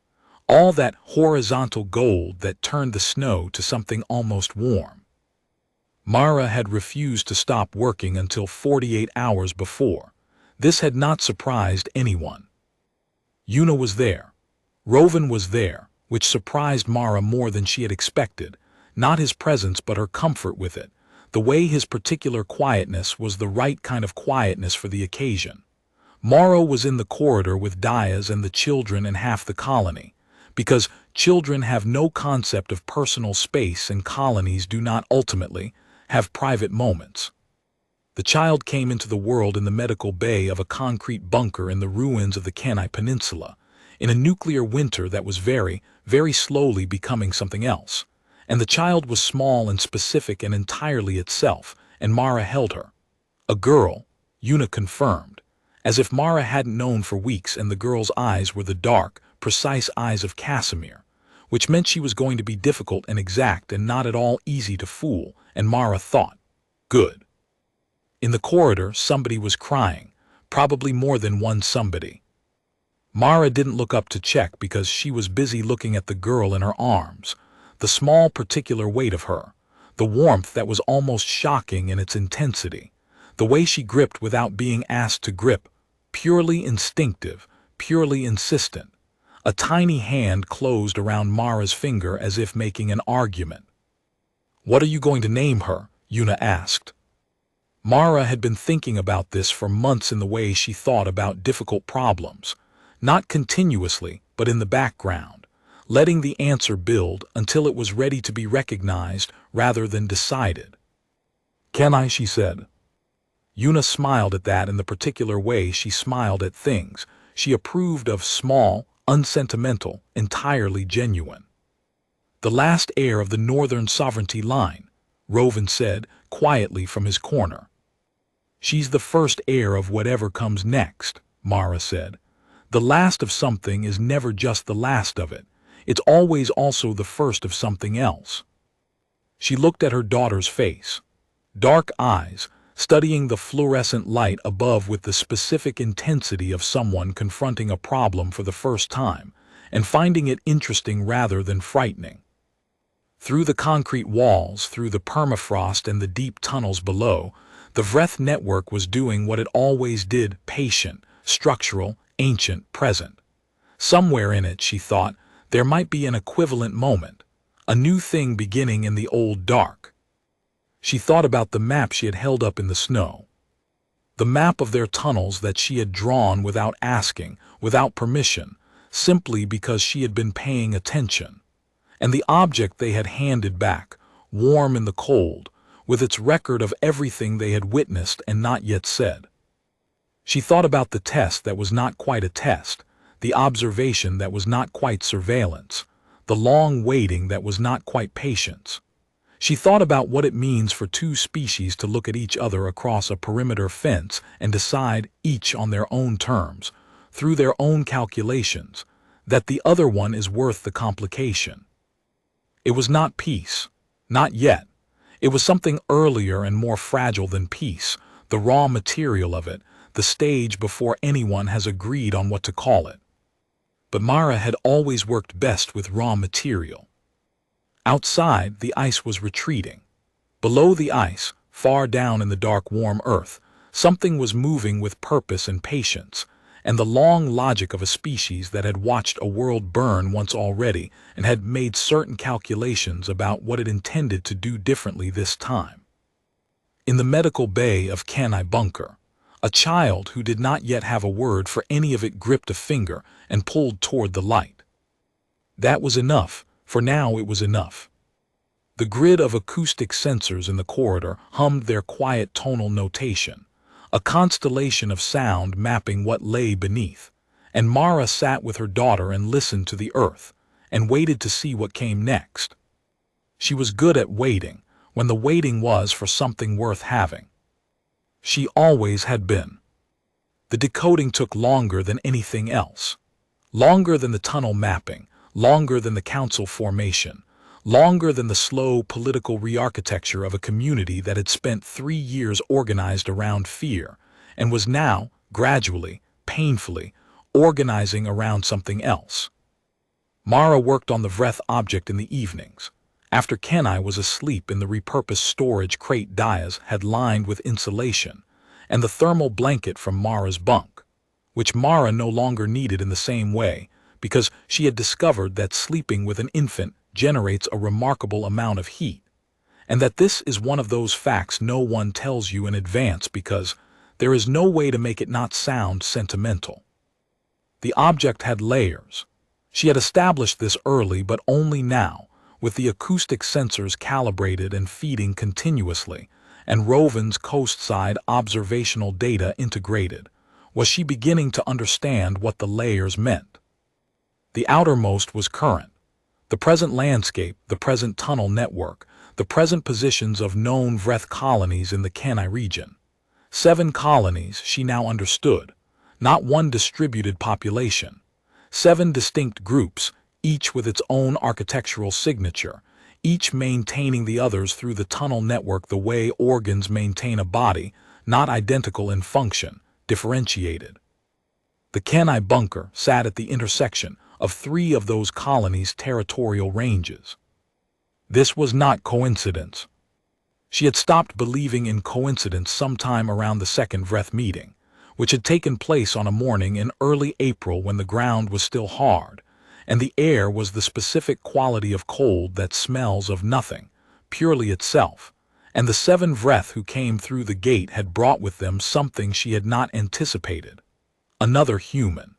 all that horizontal gold that turned the snow to something almost warm. Mara had refused to stop working until 48 hours before. This had not surprised anyone. Una was there. Rovan was there, which surprised Mara more than she had expected, not his presence but her comfort with it, the way his particular quietness was the right kind of quietness for the occasion. Morrow was in the corridor with Diaz and the children and half the colony, because children have no concept of personal space and colonies do not ultimately have private moments. The child came into the world in the medical bay of a concrete bunker in the ruins of the Kenai Peninsula, in a nuclear winter that was very, very slowly becoming something else. And the child was small and specific and entirely itself, and Mara held her. A girl, Una confirmed, as if Mara hadn't known for weeks, and the girl's eyes were the dark, precise eyes of Casimir, which meant she was going to be difficult and exact and not at all easy to fool, and Mara thought, good. In the corridor, somebody was crying, probably more than one somebody. Mara didn't look up to check because she was busy looking at the girl in her arms, the small particular weight of her, the warmth that was almost shocking in its intensity, the way she gripped without being asked to grip, purely instinctive, purely insistent. A tiny hand closed around Mara's finger as if making an argument. What are you going to name her? Una asked. Mara had been thinking about this for months in the way she thought about difficult problems, not continuously, but in the background, letting the answer build until it was ready to be recognized rather than decided. Can I? She said. Una smiled at that in the particular way she smiled at things she approved of, small, unsentimental, entirely genuine. The last heir of the Northern Sovereignty line, Rovan said, quietly from his corner. She's the first heir of whatever comes next, Mara said. The last of something is never just the last of it. It's always also the first of something else. She looked at her daughter's face. Dark eyes, studying the fluorescent light above with the specific intensity of someone confronting a problem for the first time, and finding it interesting rather than frightening. Through the concrete walls, through the permafrost and the deep tunnels below, the Vreth network was doing what it always did, patient, structural, ancient, present. Somewhere in it, she thought, there might be an equivalent moment, a new thing beginning in the old dark. She thought about the map she had held up in the snow. The map of their tunnels that she had drawn without asking, without permission, simply because she had been paying attention. And the object they had handed back, warm in the cold, with its record of everything they had witnessed and not yet said. She thought about the test that was not quite a test, the observation that was not quite surveillance, the long waiting that was not quite patience. She thought about what it means for two species to look at each other across a perimeter fence and decide, each on their own terms, through their own calculations, that the other one is worth the complication. It was not peace, not yet. It was something earlier and more fragile than peace, the raw material of it, the stage before anyone has agreed on what to call it. But Mara had always worked best with raw material. Outside, the ice was retreating. Below the ice, far down in the dark warm earth, something was moving with purpose and patience, and the long logic of a species that had watched a world burn once already and had made certain calculations about what it intended to do differently this time. In the medical bay of Kenai Bunker, a child who did not yet have a word for any of it gripped a finger and pulled toward the light. That was enough, for now it was enough. The grid of acoustic sensors in the corridor hummed their quiet tonal notation, a constellation of sound mapping what lay beneath, and Mara sat with her daughter and listened to the earth, and waited to see what came next. She was good at waiting, when the waiting was for something worth having. She always had been. The decoding took longer than anything else. Longer than the tunnel mapping, longer than the council formation, longer than the slow political re-architecture of a community that had spent 3 years organized around fear, and was now, gradually, painfully, organizing around something else. Mara worked on the Vreth object in the evenings, after Kenai was asleep in the repurposed storage crate Dias had lined with insulation, and the thermal blanket from Mara's bunk, which Mara no longer needed in the same way, because she had discovered that sleeping with an infant generates a remarkable amount of heat, and that this is one of those facts no one tells you in advance because there is no way to make it not sound sentimental. The object had layers. She had established this early, but only now, with the acoustic sensors calibrated and feeding continuously, and Rovan's coast-side observational data integrated, was she beginning to understand what the layers meant. The outermost was current. The present landscape, the present tunnel network, the present positions of known Vreth colonies in the Kenai region. 7 colonies, she now understood, not one distributed population. 7 distinct groups, each with its own architectural signature, each maintaining the others through the tunnel network the way organs maintain a body, not identical in function, differentiated. The Kenai Bunker sat at the intersection of 3 of those colonies' territorial ranges. This was not coincidence. She had stopped believing in coincidence sometime around the second Vreth meeting, which had taken place on a morning in early April when the ground was still hard, and the air was the specific quality of cold that smells of nothing, purely itself, and the 7 Vreth who came through the gate had brought with them something she had not anticipated. Another human.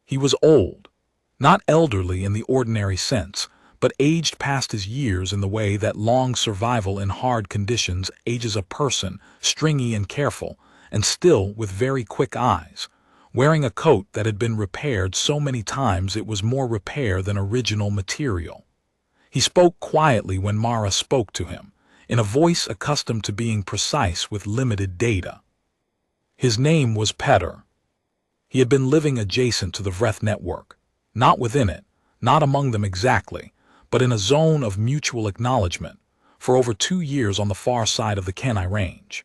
He was old, not elderly in the ordinary sense, but aged past his years in the way that long survival in hard conditions ages a person, stringy and careful, and still with very quick eyes, wearing a coat that had been repaired so many times it was more repair than original material. He spoke quietly when Mara spoke to him, in a voice accustomed to being precise with limited data. His name was Petter. He had been living adjacent to the Vreth network, not within it, not among them exactly, but in a zone of mutual acknowledgement, for over 2 years on the far side of the Kenai Range.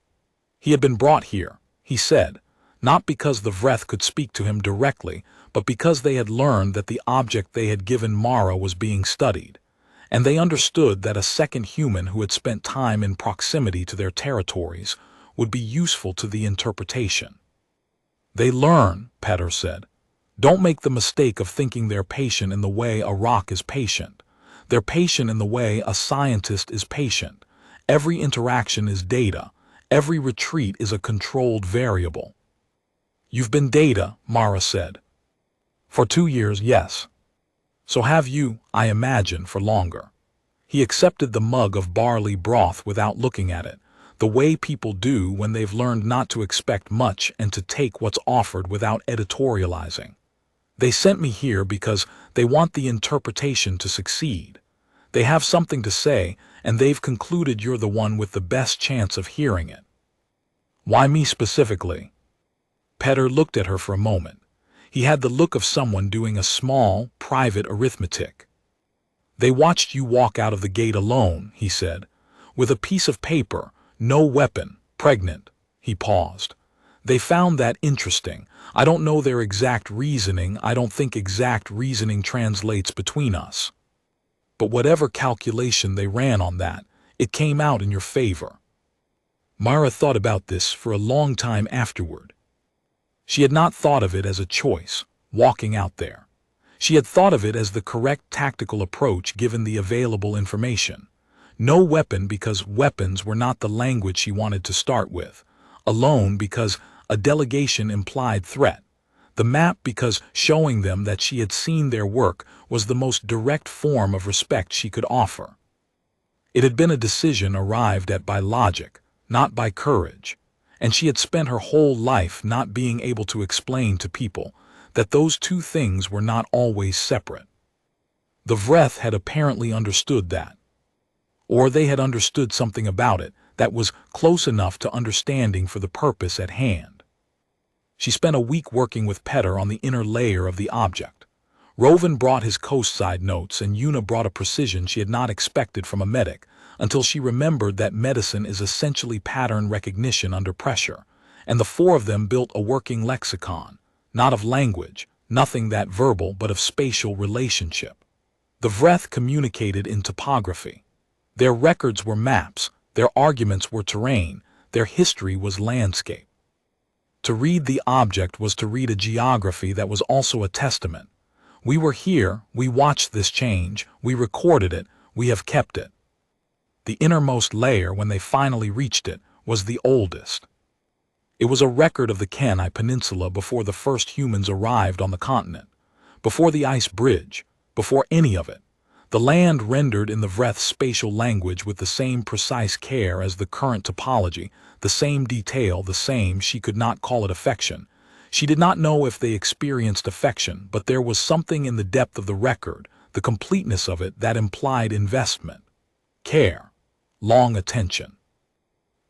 He had been brought here, he said, not because the Vreth could speak to him directly, but because they had learned that the object they had given Mara was being studied, and they understood that a second human who had spent time in proximity to their territories would be useful to the interpretation. They learn, Petter said. Don't make the mistake of thinking they're patient in the way a rock is patient. They're patient in the way a scientist is patient. Every interaction is data. Every retreat is a controlled variable. You've been data, Mara said. For 2 years, yes. So have you, I imagine, for longer. He accepted the mug of barley broth without looking at it, the way people do when they've learned not to expect much and to take what's offered without editorializing. They sent me here because they want the interpretation to succeed. They have something to say, and they've concluded you're the one with the best chance of hearing it. Why me specifically? Petter looked at her for a moment. He had the look of someone doing a small, private arithmetic. They watched you walk out of the gate alone, he said, with a piece of paper, no weapon, pregnant. He paused. They found that interesting. I don't know their exact reasoning. I don't think exact reasoning translates between us. But whatever calculation they ran on that, it came out in your favor. Mara thought about this for a long time afterward. She had not thought of it as a choice, walking out there. She had thought of it as the correct tactical approach given the available information. No weapon because weapons were not the language she wanted to start with. Alone because a delegation implied threat. The map because showing them that she had seen their work was the most direct form of respect she could offer. It had been a decision arrived at by logic, not by courage, and she had spent her whole life not being able to explain to people that those two things were not always separate. The Vreth had apparently understood that. Or they had understood something about it that was close enough to understanding for the purpose at hand. She spent a week working with Petter on the inner layer of the object. Rovan brought his coast-side notes and Una brought a precision she had not expected from a medic, until she remembered that medicine is essentially pattern recognition under pressure, and the four of them built a working lexicon, not of language, nothing that verbal but of spatial relationship. The Vreth communicated in topography. Their records were maps, their arguments were terrain, their history was landscape. To read the object was to read a geography that was also a testament. We were here, we watched this change, we recorded it, we have kept it. The innermost layer, when they finally reached it, was the oldest. It was a record of the Kenai Peninsula before the first humans arrived on the continent, before the ice bridge, before any of it. The land rendered in the Vreth spatial language with the same precise care as the current topology, the same detail, the same, she could not call it affection. She did not know if they experienced affection, but there was something in the depth of the record, the completeness of it, that implied investment, care, long attention.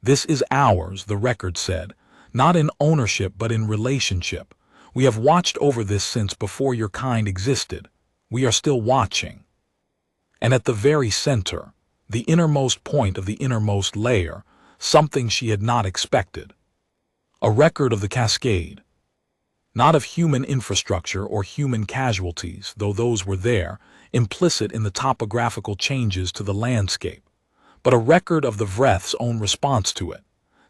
This is ours, the record said, not in ownership but in relationship. We have watched over this since before your kind existed. We are still watching. And at the very center, the innermost point of the innermost layer, something she had not expected. A record of the cascade. Not of human infrastructure or human casualties, though those were there, implicit in the topographical changes to the landscape, but a record of the Vreth's own response to it,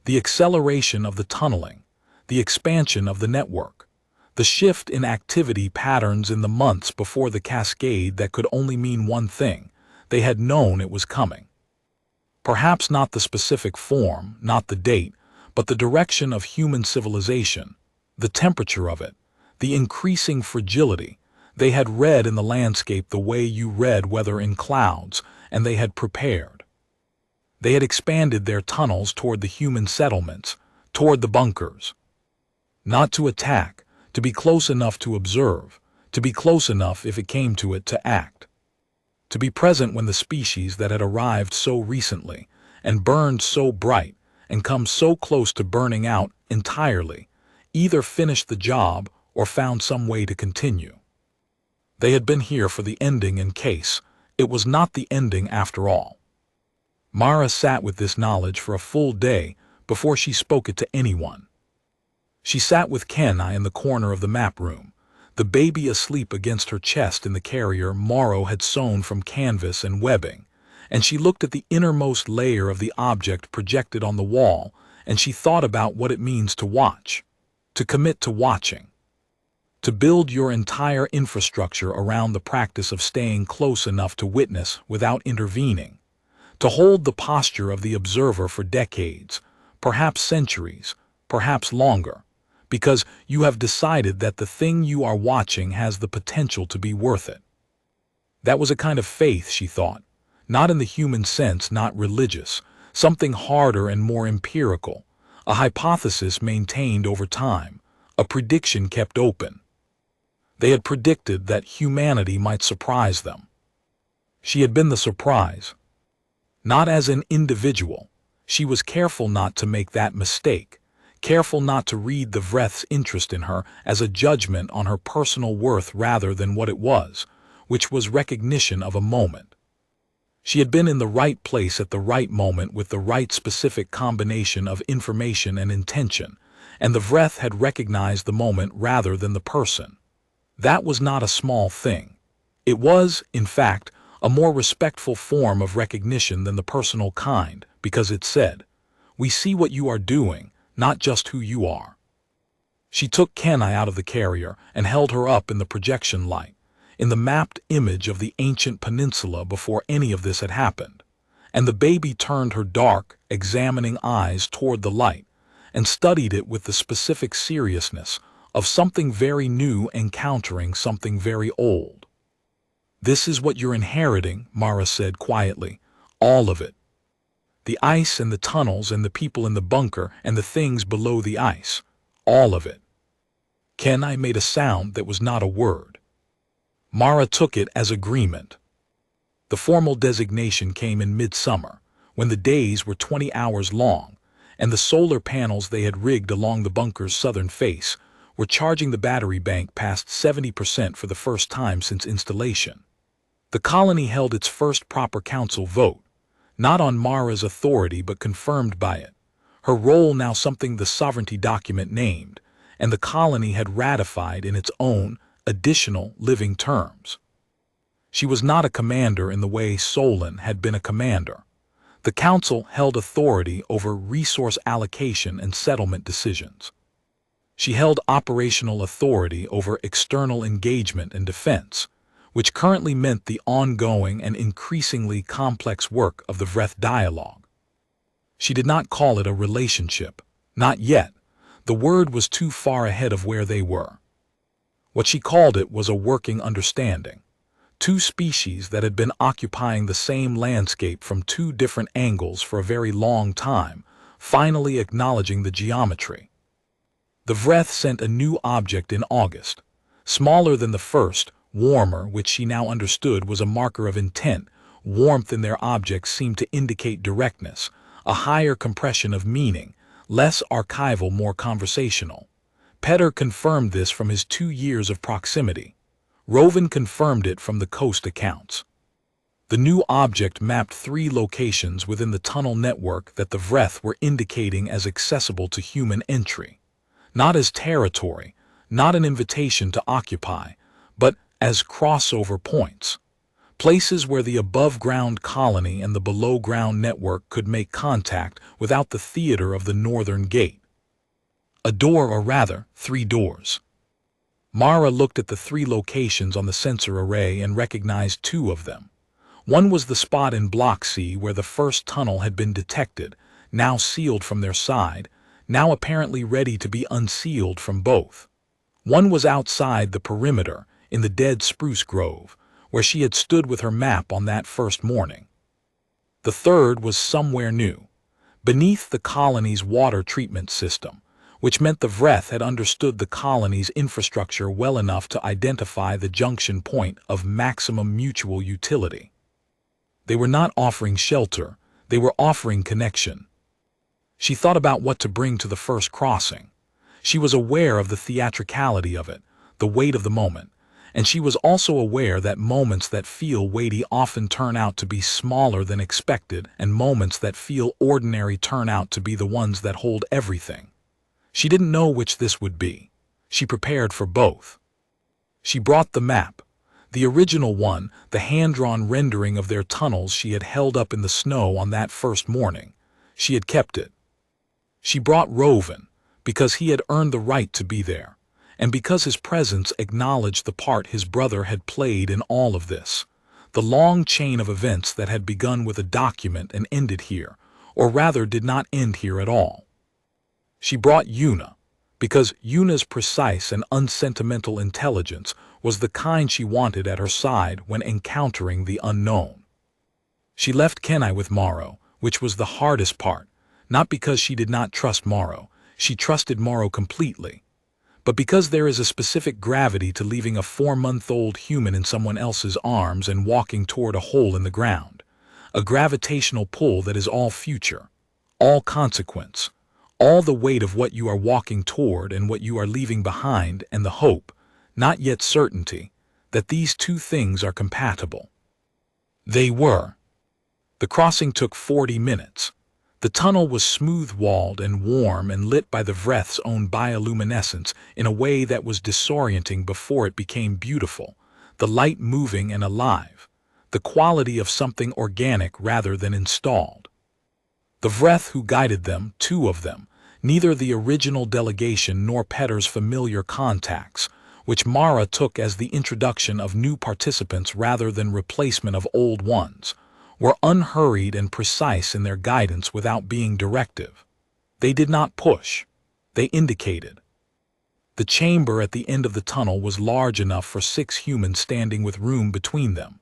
the acceleration of the tunneling, the expansion of the network, the shift in activity patterns in the months before the cascade that could only mean one thing: they had known it was coming. Perhaps not the specific form, not the date, but the direction of human civilization, the temperature of it, the increasing fragility. They had read in the landscape the way you read weather in clouds, and they had prepared. They had expanded their tunnels toward the human settlements, toward the bunkers. Not to attack, to be close enough to observe, to be close enough if it came to it to act. to be present when the species that had arrived so recently, and burned so bright, and come so close to burning out entirely, either finished the job or found some way to continue. They had been here for the ending in case it was not the ending after all. Mara sat with this knowledge for a full day before she spoke it to anyone. She sat with Kenai in the corner of the map room, the baby asleep against her chest in the carrier Morrow had sewn from canvas and webbing, and she looked at the innermost layer of the object projected on the wall, and she thought about what it means to watch, to commit to watching, to build your entire infrastructure around the practice of staying close enough to witness without intervening, to hold the posture of the observer for decades, perhaps centuries, perhaps longer, because you have decided that the thing you are watching has the potential to be worth it. That was a kind of faith, she thought, not in the human sense, not religious, something harder and more empirical, a hypothesis maintained over time, a prediction kept open. They had predicted that humanity might surprise them. She had been the surprise. Not as an individual, she was careful not to make that mistake, careful not to read the Vreth's interest in her as a judgment on her personal worth rather than what it was, which was recognition of a moment. She had been in the right place at the right moment with the right specific combination of information and intention, and the Vreth had recognized the moment rather than the person. That was not a small thing. It was, in fact, a more respectful form of recognition than the personal kind, because it said, "We see what you are doing, not just who you are." She took Kenai out of the carrier and held her up in the projection light, in the mapped image of the ancient peninsula before any of this had happened, and the baby turned her dark, examining eyes toward the light, and studied it with the specific seriousness of something very new encountering something very old. "This is what you're inheriting," Mara said quietly, "all of it. The ice and the tunnels and the people in the bunker and the things below the ice, all of it." Kenai made a sound that was not a word. Mara took it as agreement. The formal designation came in midsummer, when the days were 20 hours long, and the solar panels they had rigged along the bunker's southern face were charging the battery bank past 70% for the first time since installation. The colony held its first proper council vote, not on Mara's authority but confirmed by it, her role now something the sovereignty document named, and the colony had ratified in its own, additional living terms. She was not a commander in the way Solon had been a commander. The council held authority over resource allocation and settlement decisions. She held operational authority over external engagement and defense, which currently meant the ongoing and increasingly complex work of the Vreth dialogue. She did not call it a relationship, not yet. The word was too far ahead of where they were. What she called it was a working understanding. Two species that had been occupying the same landscape from two different angles for a very long time, finally acknowledging the geometry. The Vreth sent a new object in August, smaller than the first, warmer, which she now understood was a marker of intent. Warmth in their objects seemed to indicate directness, a higher compression of meaning, less archival, more conversational. Petter confirmed this from his 2 years of proximity. Rovan confirmed it from the coast accounts. The new object mapped 3 locations within the tunnel network that the Vreth were indicating as accessible to human entry. Not as territory, not an invitation to occupy, but as crossover points. Places where the above-ground colony and the below-ground network could make contact without the theater of the northern gate. A door, or rather, 3 doors. Mara looked at the 3 locations on the sensor array and recognized 2 of them. One was the spot in Block C where the first tunnel had been detected, now sealed from their side, now apparently ready to be unsealed from both. One was outside the perimeter, in the dead spruce grove, where she had stood with her map on that first morning. The third was somewhere new, beneath the colony's water treatment system, which meant the Vreth had understood the colony's infrastructure well enough to identify the junction point of maximum mutual utility. They were not offering shelter, they were offering connection. She thought about what to bring to the first crossing. She was aware of the theatricality of it, the weight of the moment, and she was also aware that moments that feel weighty often turn out to be smaller than expected, and moments that feel ordinary turn out to be the ones that hold everything. She didn't know which this would be. She prepared for both. She brought the map. The original one, the hand-drawn rendering of their tunnels she had held up in the snow on that first morning. She had kept it. She brought Roven, because he had earned the right to be there, and because his presence acknowledged the part his brother had played in all of this, the long chain of events that had begun with a document and ended here, or rather did not end here at all. She brought Yuna, because Yuna's precise and unsentimental intelligence was the kind she wanted at her side when encountering the unknown. She left Kenai with Morrow, which was the hardest part, not because she did not trust Morrow. She trusted Morrow completely, but because there is a specific gravity to leaving a 4-month-old human in someone else's arms and walking toward a hole in the ground, a gravitational pull that is all future, all consequence, all the weight of what you are walking toward and what you are leaving behind, and the hope, not yet certainty, that these two things are compatible. They were. The crossing took 40 minutes. The tunnel was smooth-walled and warm and lit by the Vreth's own bioluminescence in a way that was disorienting before it became beautiful, the light moving and alive, the quality of something organic rather than installed. The Vreth who guided them, 2 of them, neither the original delegation nor Petter's familiar contacts, which Mara took as the introduction of new participants rather than replacement of old ones, were unhurried and precise in their guidance without being directive. They did not push. They indicated. The chamber at the end of the tunnel was large enough for 6 humans standing with room between them.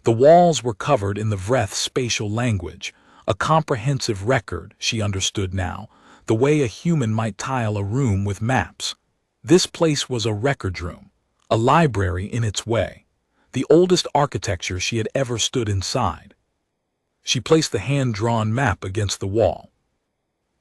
The walls were covered in the Vreth's spatial language, a comprehensive record, she understood now, the way a human might tile a room with maps. This place was a records room, a library in its way, the oldest architecture she had ever stood inside. She placed the hand-drawn map against the wall.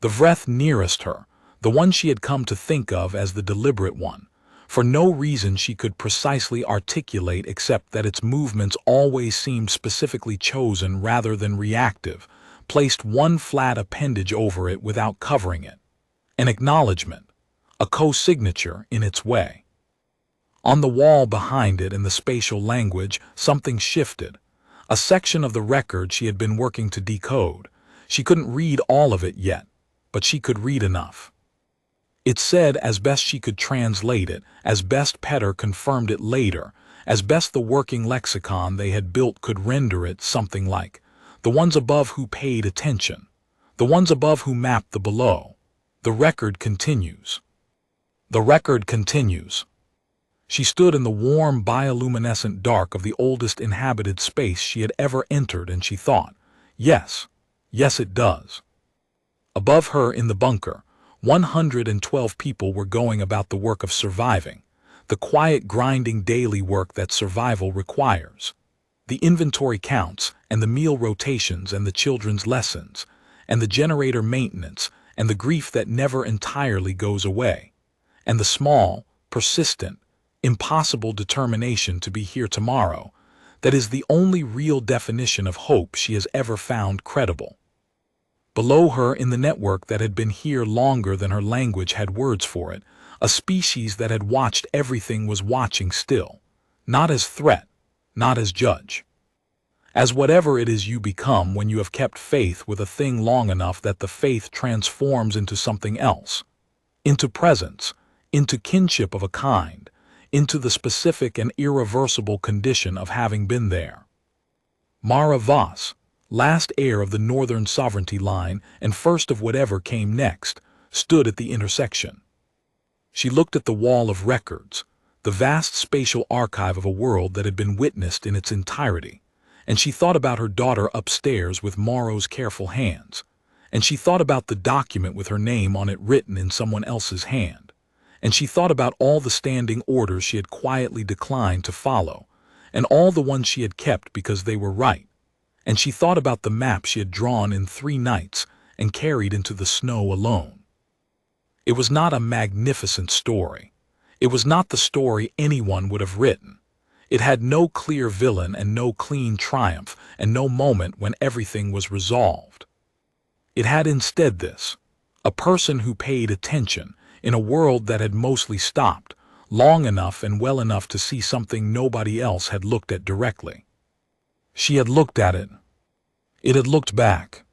The Vreth nearest her, the one she had come to think of as the deliberate one, for no reason she could precisely articulate except that its movements always seemed specifically chosen rather than reactive, placed one flat appendage over it without covering it. An acknowledgement, a co-signature in its way. On the wall behind it in the spatial language, something shifted. A section of the record she had been working to decode. She couldn't read all of it yet, but she could read enough. It said, as best she could translate it, as best Petter confirmed it later, as best the working lexicon they had built could render it, something like, the ones above who paid attention, the ones above who mapped the below. The record continues. The record continues. She stood in the warm bioluminescent dark of the oldest inhabited space she had ever entered, and she thought, yes, yes it does. Above her in the bunker, 112 people were going about the work of surviving, the quiet grinding daily work that survival requires. The inventory counts, and the meal rotations, and the children's lessons, and the generator maintenance, and the grief that never entirely goes away, and the small, persistent, impossible determination to be here tomorrow, that is the only real definition of hope she has ever found credible. Below her in the network that had been here longer than her language had words for it, a species that had watched everything was watching still, not as threat, not as judge. As whatever it is you become when you have kept faith with a thing long enough that the faith transforms into something else, into presence, into kinship of a kind, into the specific and irreversible condition of having been there. Mara Voss, last heir of the Northern Sovereignty line and first of whatever came next, stood at the intersection. She looked at the wall of records, the vast spatial archive of a world that had been witnessed in its entirety, and she thought about her daughter upstairs with Morrow's careful hands, and she thought about the document with her name on it written in someone else's hand. And she thought about all the standing orders she had quietly declined to follow, and all the ones she had kept because they were right, And she thought about the map she had drawn in 3 nights and carried into the snow alone. It was not a magnificent story. It was not the story anyone would have written. It had no clear villain and no clean triumph and no moment when everything was resolved. It had instead this: a person who paid attention in a world that had mostly stopped, long enough and well enough to see something nobody else had looked at directly. She had looked at it. It had looked back.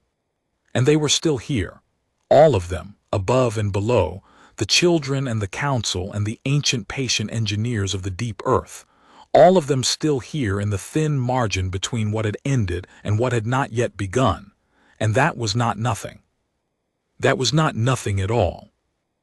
And they were still here, all of them, above and below, the children and the council and the ancient patient engineers of the deep earth, all of them still here in the thin margin between what had ended and what had not yet begun. And that was not nothing. That was not nothing at all.